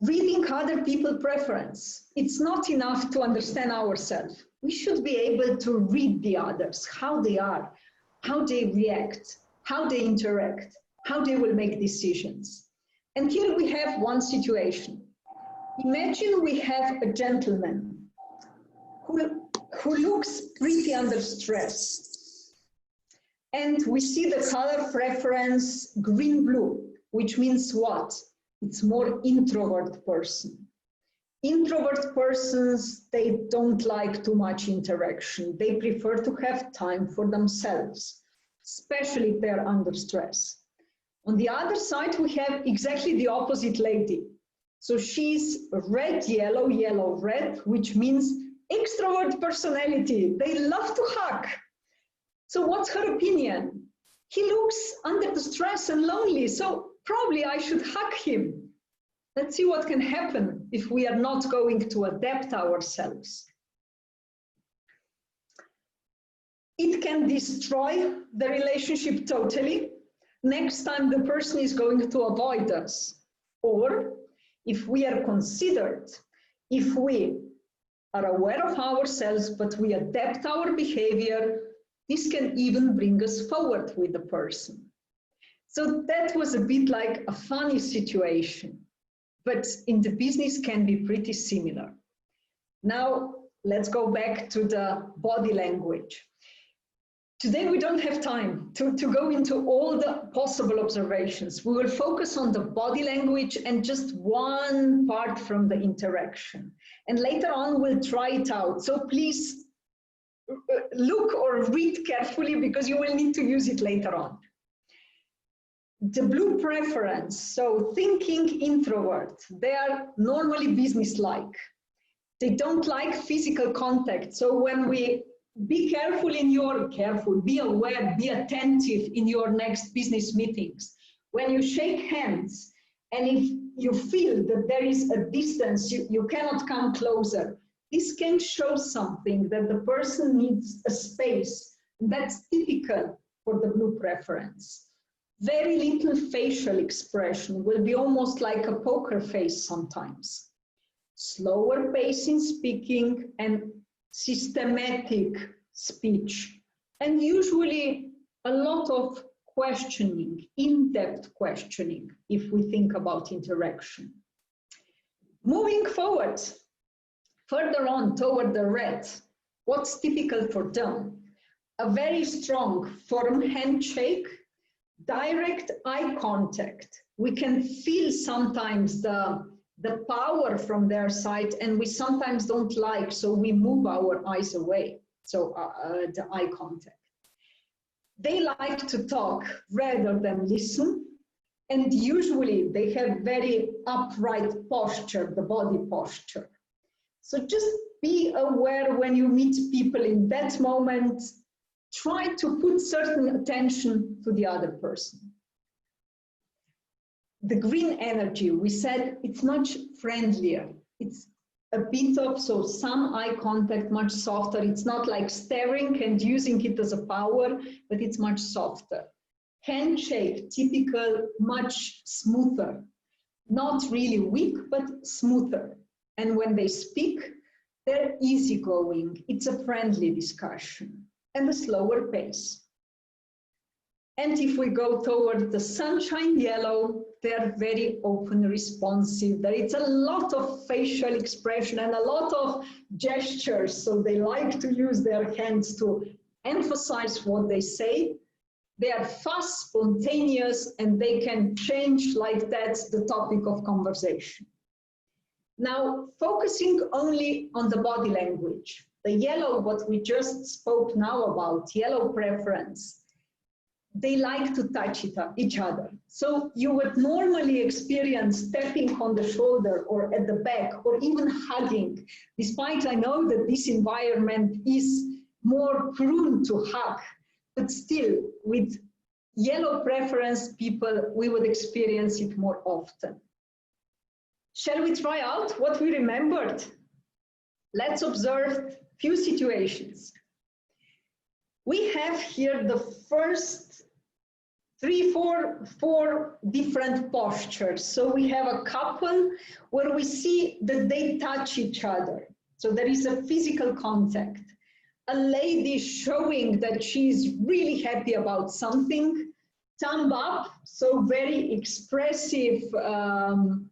Reading other people's preference. It's not enough to understand ourselves. We should be able to read the others, how they are, how they react, how they interact, how they will make decisions. And here we have one situation. Imagine we have a gentleman who looks pretty under stress. And we see the color preference green-blue, which means what? It's more introvert person. Introvert persons, they don't like too much interaction. They prefer to have time for themselves, especially if they're under stress. On the other side, we have exactly the opposite lady. So she's red, yellow, yellow, red, which means extrovert personality. They love to hug. So what's her opinion? He looks under the stress and lonely, so probably I should hug him. Let's see what can happen if we are not going to adapt ourselves. It can destroy the relationship totally. Next time the person is going to avoid us. Or if we are considered, if we are aware of ourselves, but we adapt our behavior, this can even bring us forward with the person. So that was a bit like a funny situation, but in the business can be pretty similar. Now, let's go back to the body language. Today, we don't have time to go into all the possible observations. We will focus on the body language and just one part from the interaction. And later on, we'll try it out. So please look or read carefully because you will need to use it later on. The blue preference, so thinking introvert, they are normally business-like. They don't like physical contact. So when we be careful in your, be aware, be attentive in your next business meetings. When you shake hands And if you feel that there is a distance, you cannot come closer, this can show something that the person needs a space. That's typical for the blue preference. Very little facial expression, will be almost like a poker face sometimes. Slower pace in speaking and systematic speech. And usually a lot of questioning, in-depth questioning, if we think about interaction. Moving forward, further on toward the red, what's typical for them? A very strong, firm handshake, direct eye contact. We can feel sometimes the power from their side, and we sometimes don't like, so we move our eyes away. So the eye contact. They like to talk rather than listen, and usually they have very upright posture, the body posture. So just be aware when you meet people in that moment, try to put certain attention to the other person. The green energy, we said it's much friendlier. It's a bit of, so some eye contact, much softer. It's not like staring and using it as a power, but it's much softer. Handshake, typical, much smoother. Not really weak, but smoother. And when they speak, they're easygoing. It's a friendly discussion and a slower pace. And if we go toward the sunshine yellow, they're very open, responsive. There is a lot of facial expression and a lot of gestures. So they like to use their hands to emphasize what they say. They are fast, spontaneous, and they can change like that's the topic of conversation. Now, focusing only on the body language. The yellow, what we just spoke now about, yellow preference. They like to touch each other. So you would normally experience tapping on the shoulder or at the back or even hugging, despite I know that this environment is more prone to hug, but still with yellow preference people, we would experience it more often. Shall we try out what we remembered? Let's observe few situations. We have here the first four different postures. So we have a couple where we see that they touch each other. So there is a physical contact. A lady showing that she's really happy about something. Thumb up, so very expressive, the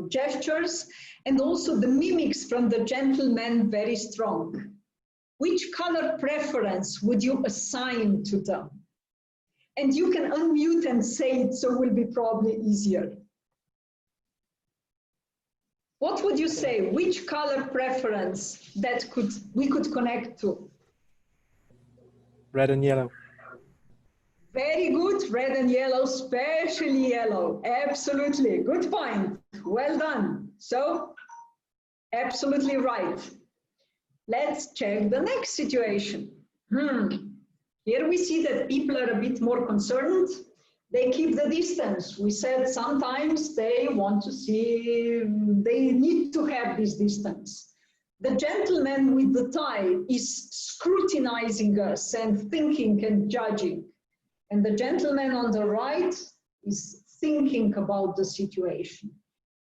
gestures, and also the mimics from the gentleman, very strong. Which color preference would you assign to them? And you can unmute and say it, so it will be probably easier. What would you say? Which color preference that we could connect to? Red and yellow. Very good, red and yellow, especially yellow. Absolutely, good point. Well done. So, absolutely right. Let's check the next situation. Here we see that people are a bit more concerned. They keep the distance. We said sometimes they want to see, they need to have this distance. The gentleman with the tie is scrutinizing us and thinking and judging. And the gentleman on the right is thinking about the situation.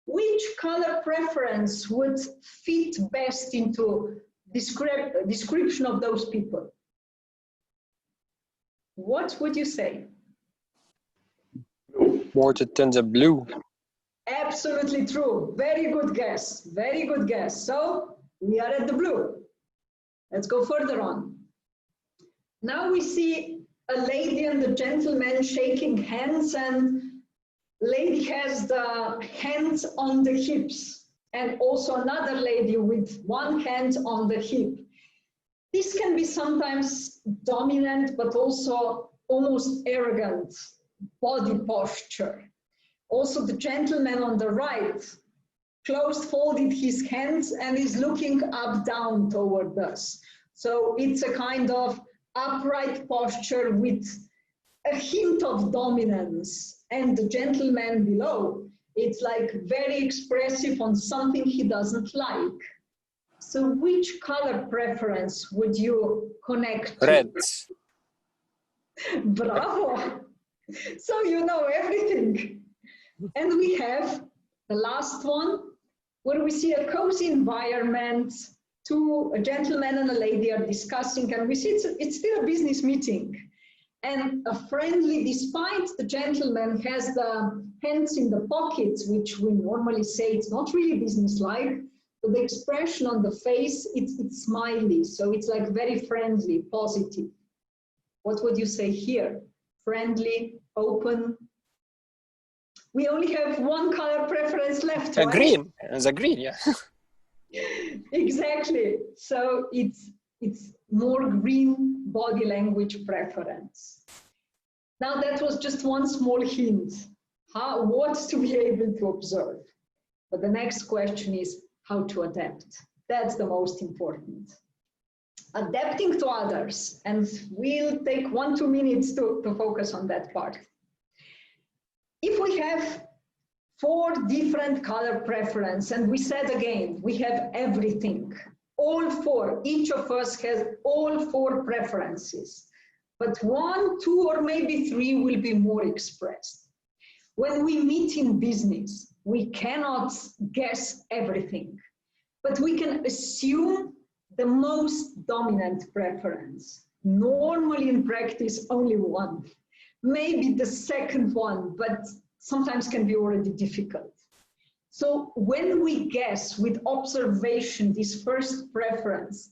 Which color preference would fit best into description of those people? What would you say? More than the blue. Absolutely true. Very good guess. Very good guess. So we are at the blue. Let's go further on. Now we see a lady and a gentleman shaking hands, and lady has the hands on the hips, and also another lady with one hand on the hip. This can be sometimes dominant, but also almost arrogant body posture. Also the gentleman on the right, closed folded his hands and is looking up down toward us. So it's a kind of upright posture with a hint of dominance, and the gentleman below, it's like very expressive on something he doesn't like. So which color preference would you connect to? Red. Bravo! So you know everything. And we have the last one, where we see a cozy environment, a gentleman and a lady are discussing, and we see it's still a business meeting. And a friendly, despite the gentleman has the hands in the pockets, which we normally say it's not really business-like, but the expression on the face, it's smiley. So it's like very friendly, positive. What would you say here? Friendly, open. We only have one color preference left, right? Green. It's a green, yeah. Exactly. So it's more green body language preference. Now that was just one small hint. What to be able to observe. But the next question is how to adapt. That's the most important. Adapting to others, and we'll take 1-2 minutes to focus on that part. If we have 4 different color preference, and we said again, we have everything, all 4, each of us has all 4 preferences, but 1, 2, or maybe 3 will be more expressed. When we meet in business, we cannot guess everything, but we can assume the most dominant preference. Normally in practice, only 1, maybe the second one, but sometimes can be already difficult. So when we guess with observation this first preference,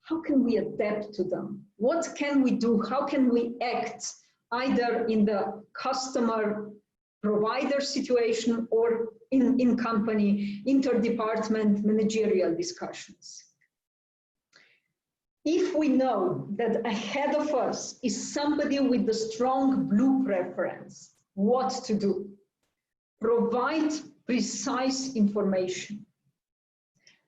how can we adapt to them? What can we do? How can we act either in the customer provider situation or in company, interdepartment, managerial discussions? If we know that ahead of us is somebody with the strong blue preference, what to do? Provide precise information.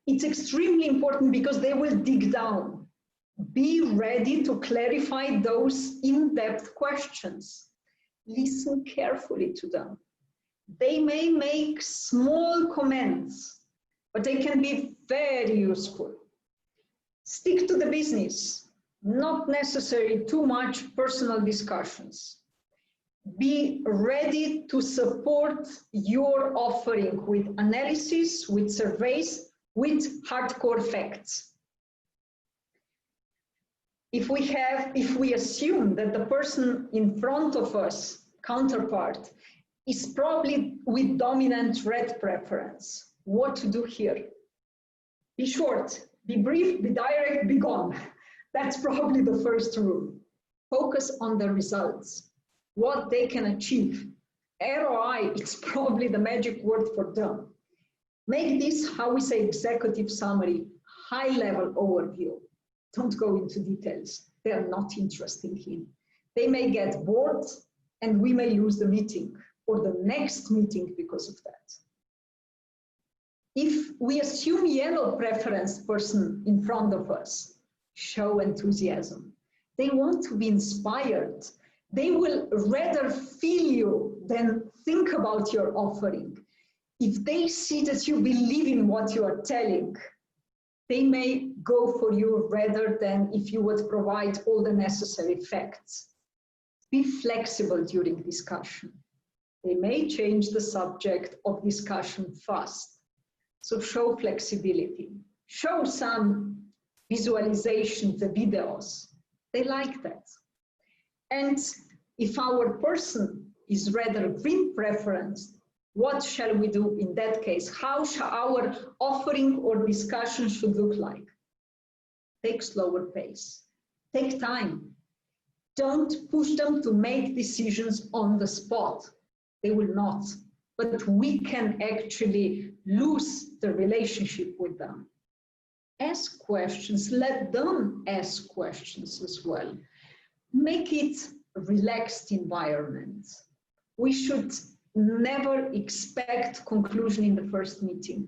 It's extremely important because they will dig down. Be ready to clarify those in-depth questions. Listen carefully to them. They may make small comments, but they can be very useful. Stick to the business, not necessarily too much personal discussions. Be ready to support your offering with analysis, with surveys, with hardcore facts. If we assume that the person in front of us, counterpart, is probably with dominant red preference, what to do here? Be short, be brief, be direct, be gone. That's probably the first rule. Focus on the results, what they can achieve. ROI, it's probably the magic word for them. Make this, how we say, executive summary, high-level overview. Don't go into details. They are not interesting here. They may get bored and we may lose the meeting or the next meeting because of that. If we assume yellow preference person in front of us, show enthusiasm. They want to be inspired. They will rather feel you than think about your offering. If they see that you believe in what you are telling, they may go for you rather than if you would provide all the necessary facts. Be flexible during discussion. They may change the subject of discussion fast. So show flexibility. Show some visualizations, the videos. They like that. And if our person is rather green preference, what shall we do in that case? How shall our offering or discussion should look like? Take slower pace. Take time. Don't push them to make decisions on the spot. They will not. But we can actually lose the relationship with them. Ask questions. Let them ask questions as well. Make it a relaxed environment. We should never expect conclusion in the first meeting.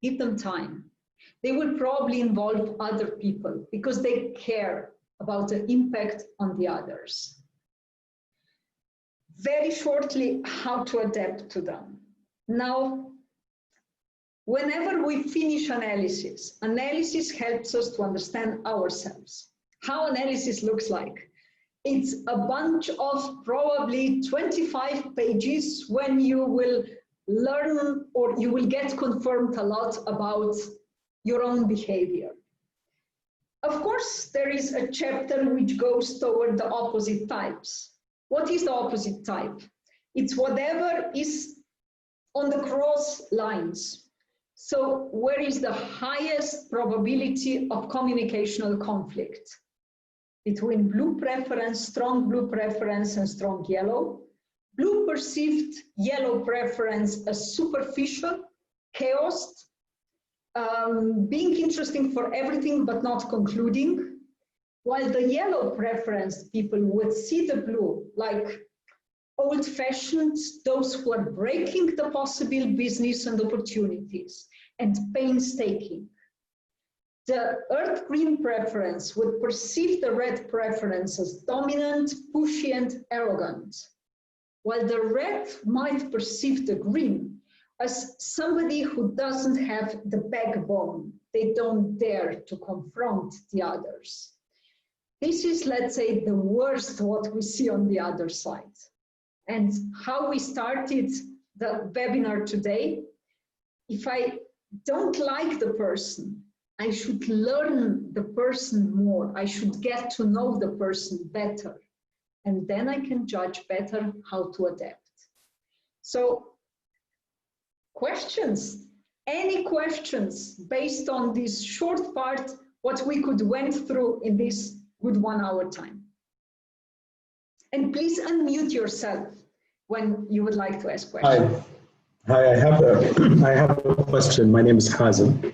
Give them time. They will probably involve other people because they care about the impact on the others. very shortly how to adapt to them. Now, whenever we finish analysis, analysis helps us to understand ourselves. How analysis looks like. It's a bunch of probably 25 pages when you will learn or you will get confirmed a lot about your own behavior. Of course, there is a chapter which goes toward the opposite types. What is the opposite type? It's whatever is on the cross lines. So where is the highest probability of communicational conflict? Between blue preference, strong blue preference, and strong yellow. Blue perceived yellow preference as superficial, chaos, being interesting for everything but not concluding, while the yellow preference people would see the blue like old-fashioned, those who are breaking the possible business and opportunities, and painstaking. The earth green preference would perceive the red preference as dominant, pushy, and arrogant, while the red might perceive the green as somebody who doesn't have the backbone. They don't dare to confront the others. This is, let's say, the worst what we see on the other side. And how we started the webinar today, if I don't like the person, I should learn the person more. I should get to know the person better. And then I can judge better how to adapt. So, questions? Any questions based on this short part, what we could went through in this good 1 hour time? And please unmute yourself when you would like to ask questions. Hi, I have a question. My name is Hansen.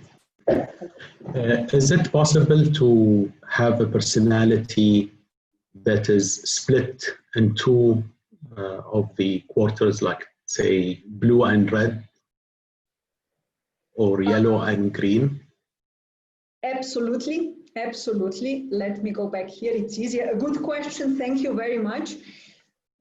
Is it possible to have a personality that is split in two of the quarters, like say blue and red, or yellow and green? Absolutely, absolutely. Let me go back here, it's easier. A good question, thank you very much.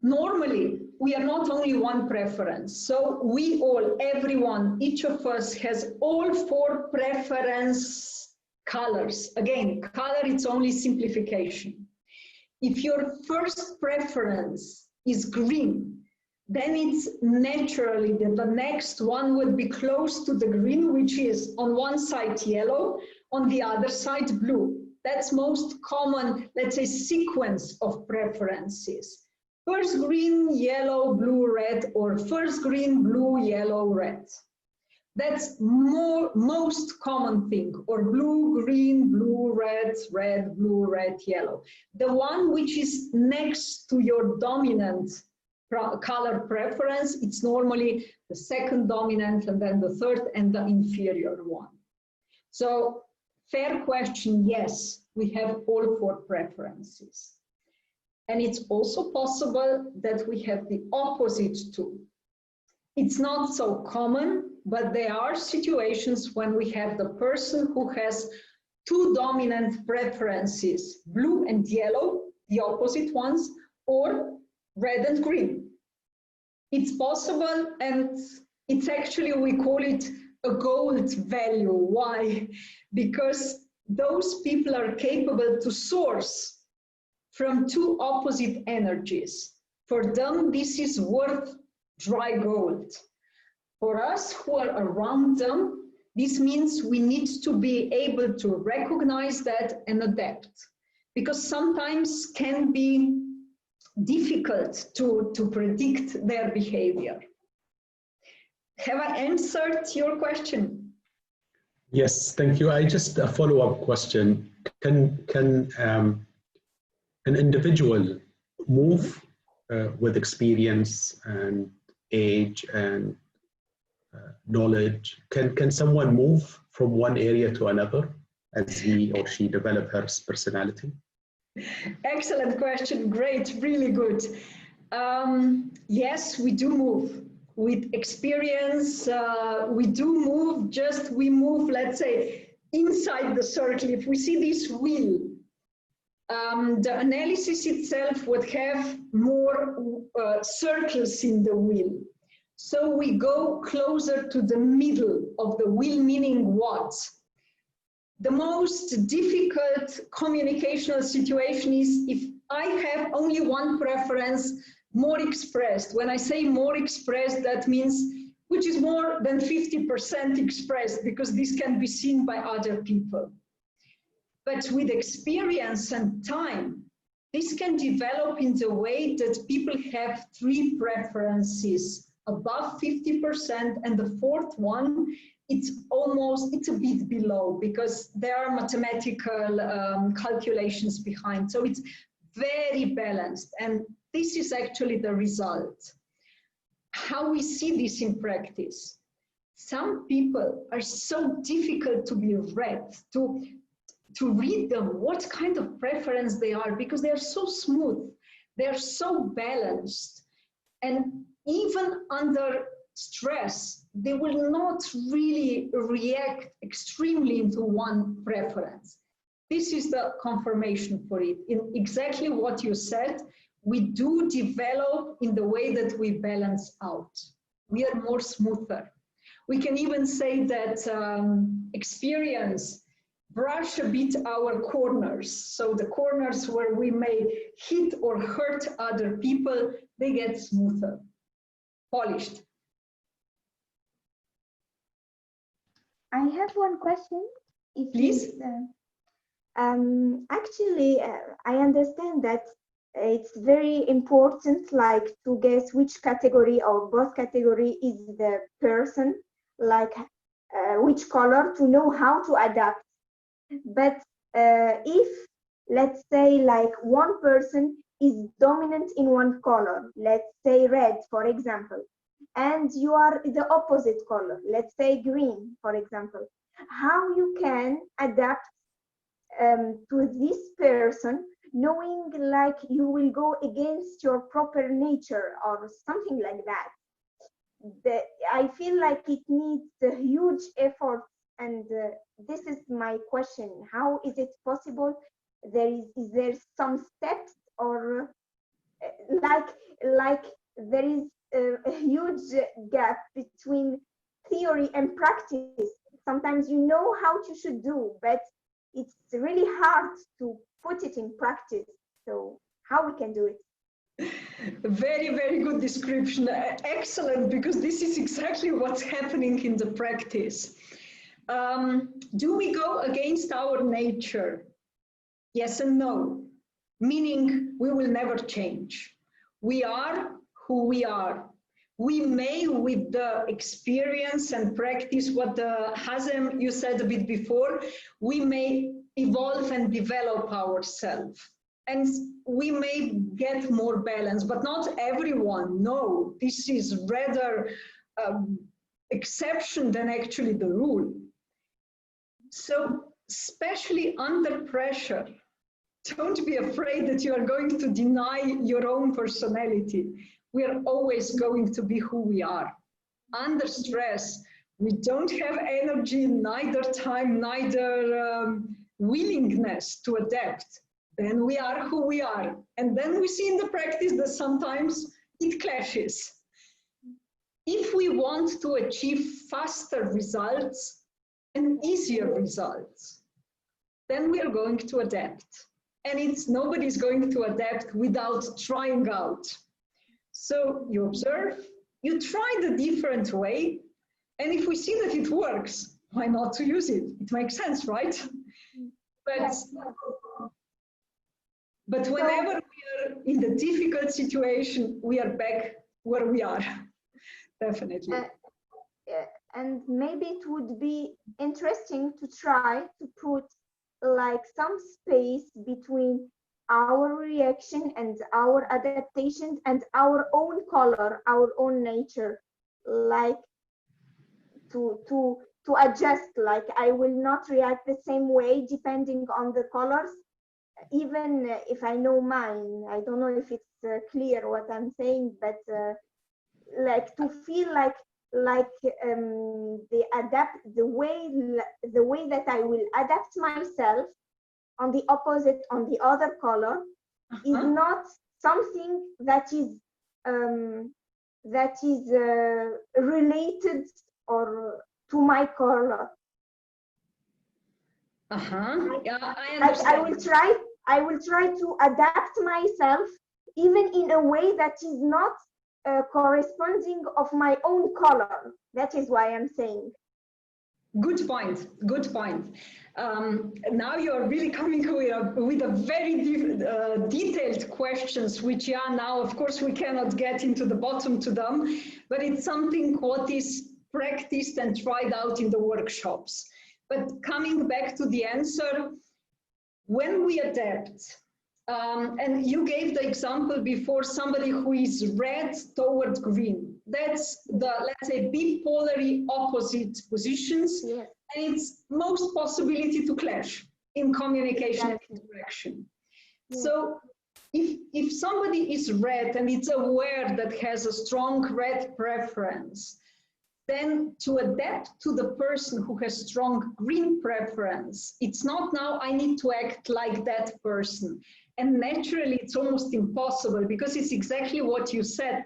Normally, we are not only one preference. So we all, everyone, each of us has all 4 preference colors. Again, color, it's only simplification. If your first preference is green, then it's naturally that the next one would be close to the green, which is on one side yellow, on the other side blue. That's most common, let's say, sequence of preferences. First green, yellow, blue, red, or first green, blue, yellow, red. That's most common thing, or blue, green, blue, red, red, blue, red, yellow. The one which is next to your dominant color preference, it's normally the second dominant and then the third and the inferior one. So fair question, yes, we have all 4 preferences. And it's also possible that we have the opposite too. It's not so common, but there are situations when we have the person who has 2 dominant preferences, blue and yellow, the opposite ones, or red and green. It's possible, and it's actually, we call it a gold value. Why? Because those people are capable to source from 2 opposite energies. For them, this is worth dry gold. For us who are around them, this means we need to be able to recognize that and adapt, because sometimes can be difficult to predict their behavior. Have I answered your question? Yes, thank you. I just a follow-up question. Can an individual move with experience and age and knowledge? Can someone move from one area to another as he or she develop her personality? Excellent question. Great, really good. Yes, we do move. With experience, we do move, we move, let's say, inside the circle. If we see this wheel, the analysis itself would have more circles in the wheel. So we go closer to the middle of the wheel, meaning what? The most difficult communicational situation is if I have only one preference, more expressed. When I say more expressed, that means which is more than 50% expressed, because this can be seen by other people. But with experience and time, this can develop in the way that people have three preferences, above 50%, and the fourth one, it's a bit below, because there are mathematical calculations behind. So it's very balanced, and this is actually the result. How we see this in practice. Some people are so difficult to be read, to read them, what kind of preference they are, because they are so smooth, they are so balanced, and even under stress, they will not really react extremely into one preference. This is the confirmation for it. In exactly what you said, we do develop in the way that we balance out. We are more smoother. We can even say that experience brush a bit our corners. So the corners where we may hit or hurt other people, they get smoother, polished. I have one question. Please. Actually, I understand that it's very important, like, to guess which category or both category is the person, like which color, to know how to adapt. But if, let's say, like, one person is dominant in one color, let's say red, for example, and you are the opposite color, let's say green, for example, how you can adapt to this person, knowing like you will go against your proper nature or something like that. I feel like it needs a huge effort, and this is my question: how is it possible? Is there some steps, or like there is a huge gap between theory and practice? Sometimes you know how you should do, but it's really hard to put it in practice. So how we can do it? Very, very good description. Excellent, because this is exactly what's happening in the practice. Do we go against our nature? Yes and no, meaning we will never change. We are who we are. We may, with the experience and practice, what Hansen, you said a bit before, we may evolve and develop ourselves. And we may get more balance, but not everyone. No, this is rather exception than actually the rule. So, especially under pressure, don't be afraid that you are going to deny your own personality. We are always going to be who we are. Under stress, we don't have energy, neither time, neither willingness to adapt. Then we are who we are. And then we see in the practice that sometimes it clashes. If we want to achieve faster results and easier results, then we are going to adapt. And nobody's going to adapt without trying out. So you observe, you try the different way, and if we see that it works, why not to use it? It makes sense, right? But whenever we are in the difficult situation, we are back where we are, definitely. And maybe it would be interesting to try to put like some space between our reaction and our adaptation and our own color, our own nature, like to adjust. Like, I will not react the same way depending on the colors, even if I know mine. I don't know if it's clear what I'm saying, but like to feel like the way that I will adapt myself on the opposite, on the other color, is not something that is related or to my color. Yeah, I understand. I will try to adapt myself even in a way that is not corresponding of my own color. That is why I'm saying. Good point. Good point. Now you're really coming with a very detailed questions, which now, of course, we cannot get into the bottom to them, but it's something what is practiced and tried out in the workshops. But coming back to the answer, when we adapt, and you gave the example before, somebody who is red toward green. That's the, let's say, bipolarly opposite positions. Yes. And it's most possibility to clash in communication and interaction. Yes. So if somebody is red and it's aware that has a strong red preference, then to adapt to the person who has strong green preference, it's not now I need to act like that person. And naturally, it's almost impossible because it's exactly what you said.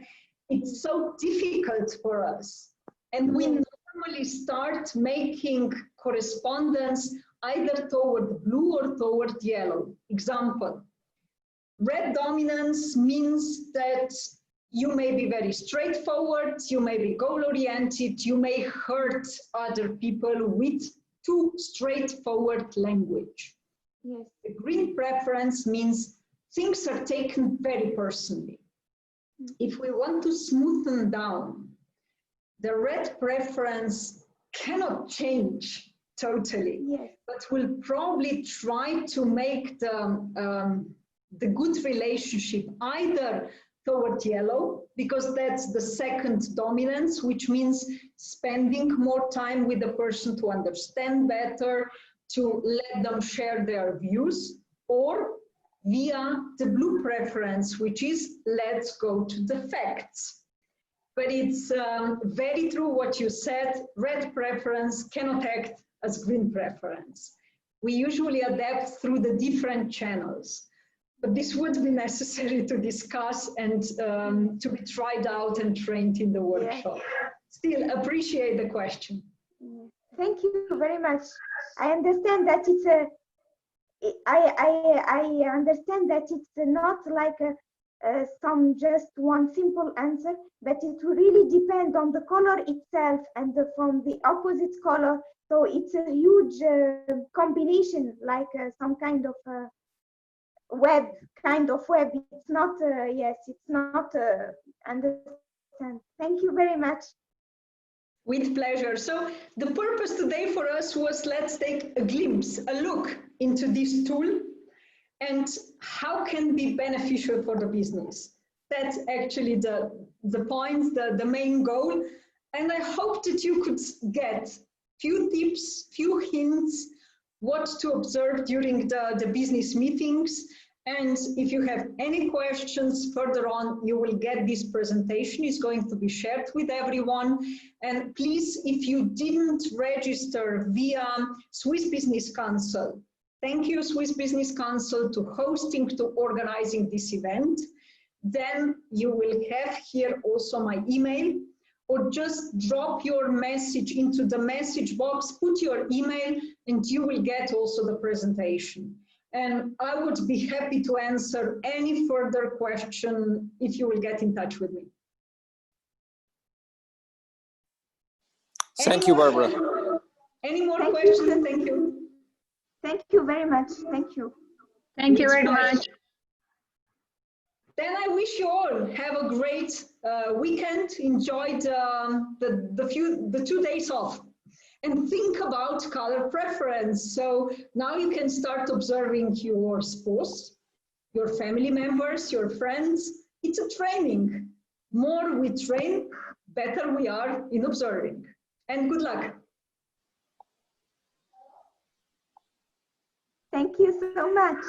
It's so difficult for us. And we normally start making correspondence either toward blue or toward yellow. Example, red dominance means that you may be very straightforward, you may be goal-oriented, you may hurt other people with too straightforward language. Yes. The green preference means things are taken very personally. If we want to smoothen down, the red preference cannot change totally, yes. but we'll probably try to make the good relationship either toward yellow, because that's the second dominance, which means spending more time with the person to understand better, to let them share their views, or via the blue preference, which is let's go to the facts. But it's very true what you said, red preference cannot act as green preference. We usually adapt through the different channels. But this would be necessary to discuss and to be tried out and trained in the workshop. Yes. Still appreciate the question. Thank you very much. I understand that it's a. I understand that it's not like some just one simple answer, but it will really depend on the color itself and from the opposite color. So it's a huge combination, like some kind of web. It's not. Yes, it's not. Understand. Thank you very much. With pleasure. So the purpose today for us was let's take a glimpse, a look into this tool and how can be beneficial for the business. That's actually the point, the main goal. And I hope that you could get few tips, few hints, what to observe during the business meetings. And if you have any questions further on, you will get this presentation. It's going to be shared with everyone. And please, if you didn't register via Swiss Business Council, thank you, Swiss Business Council, to hosting, to organizing this event. Then you will have here also my email, or just drop your message into the message box, put your email, and you will get also the presentation. And I would be happy to answer any further question if you will get in touch with me. Thank you, Barbara. Any more questions? Thank you. Thank you very much. Thank you. Thank you very much. Then I wish you all have a great weekend. Enjoy the 2 days off. And think about color preference. So now you can start observing your spouse, your family members, your friends. It's a training. More we train, better we are in observing. And good luck. Thank you so much.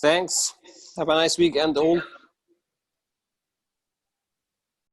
Thanks. Have a nice weekend all.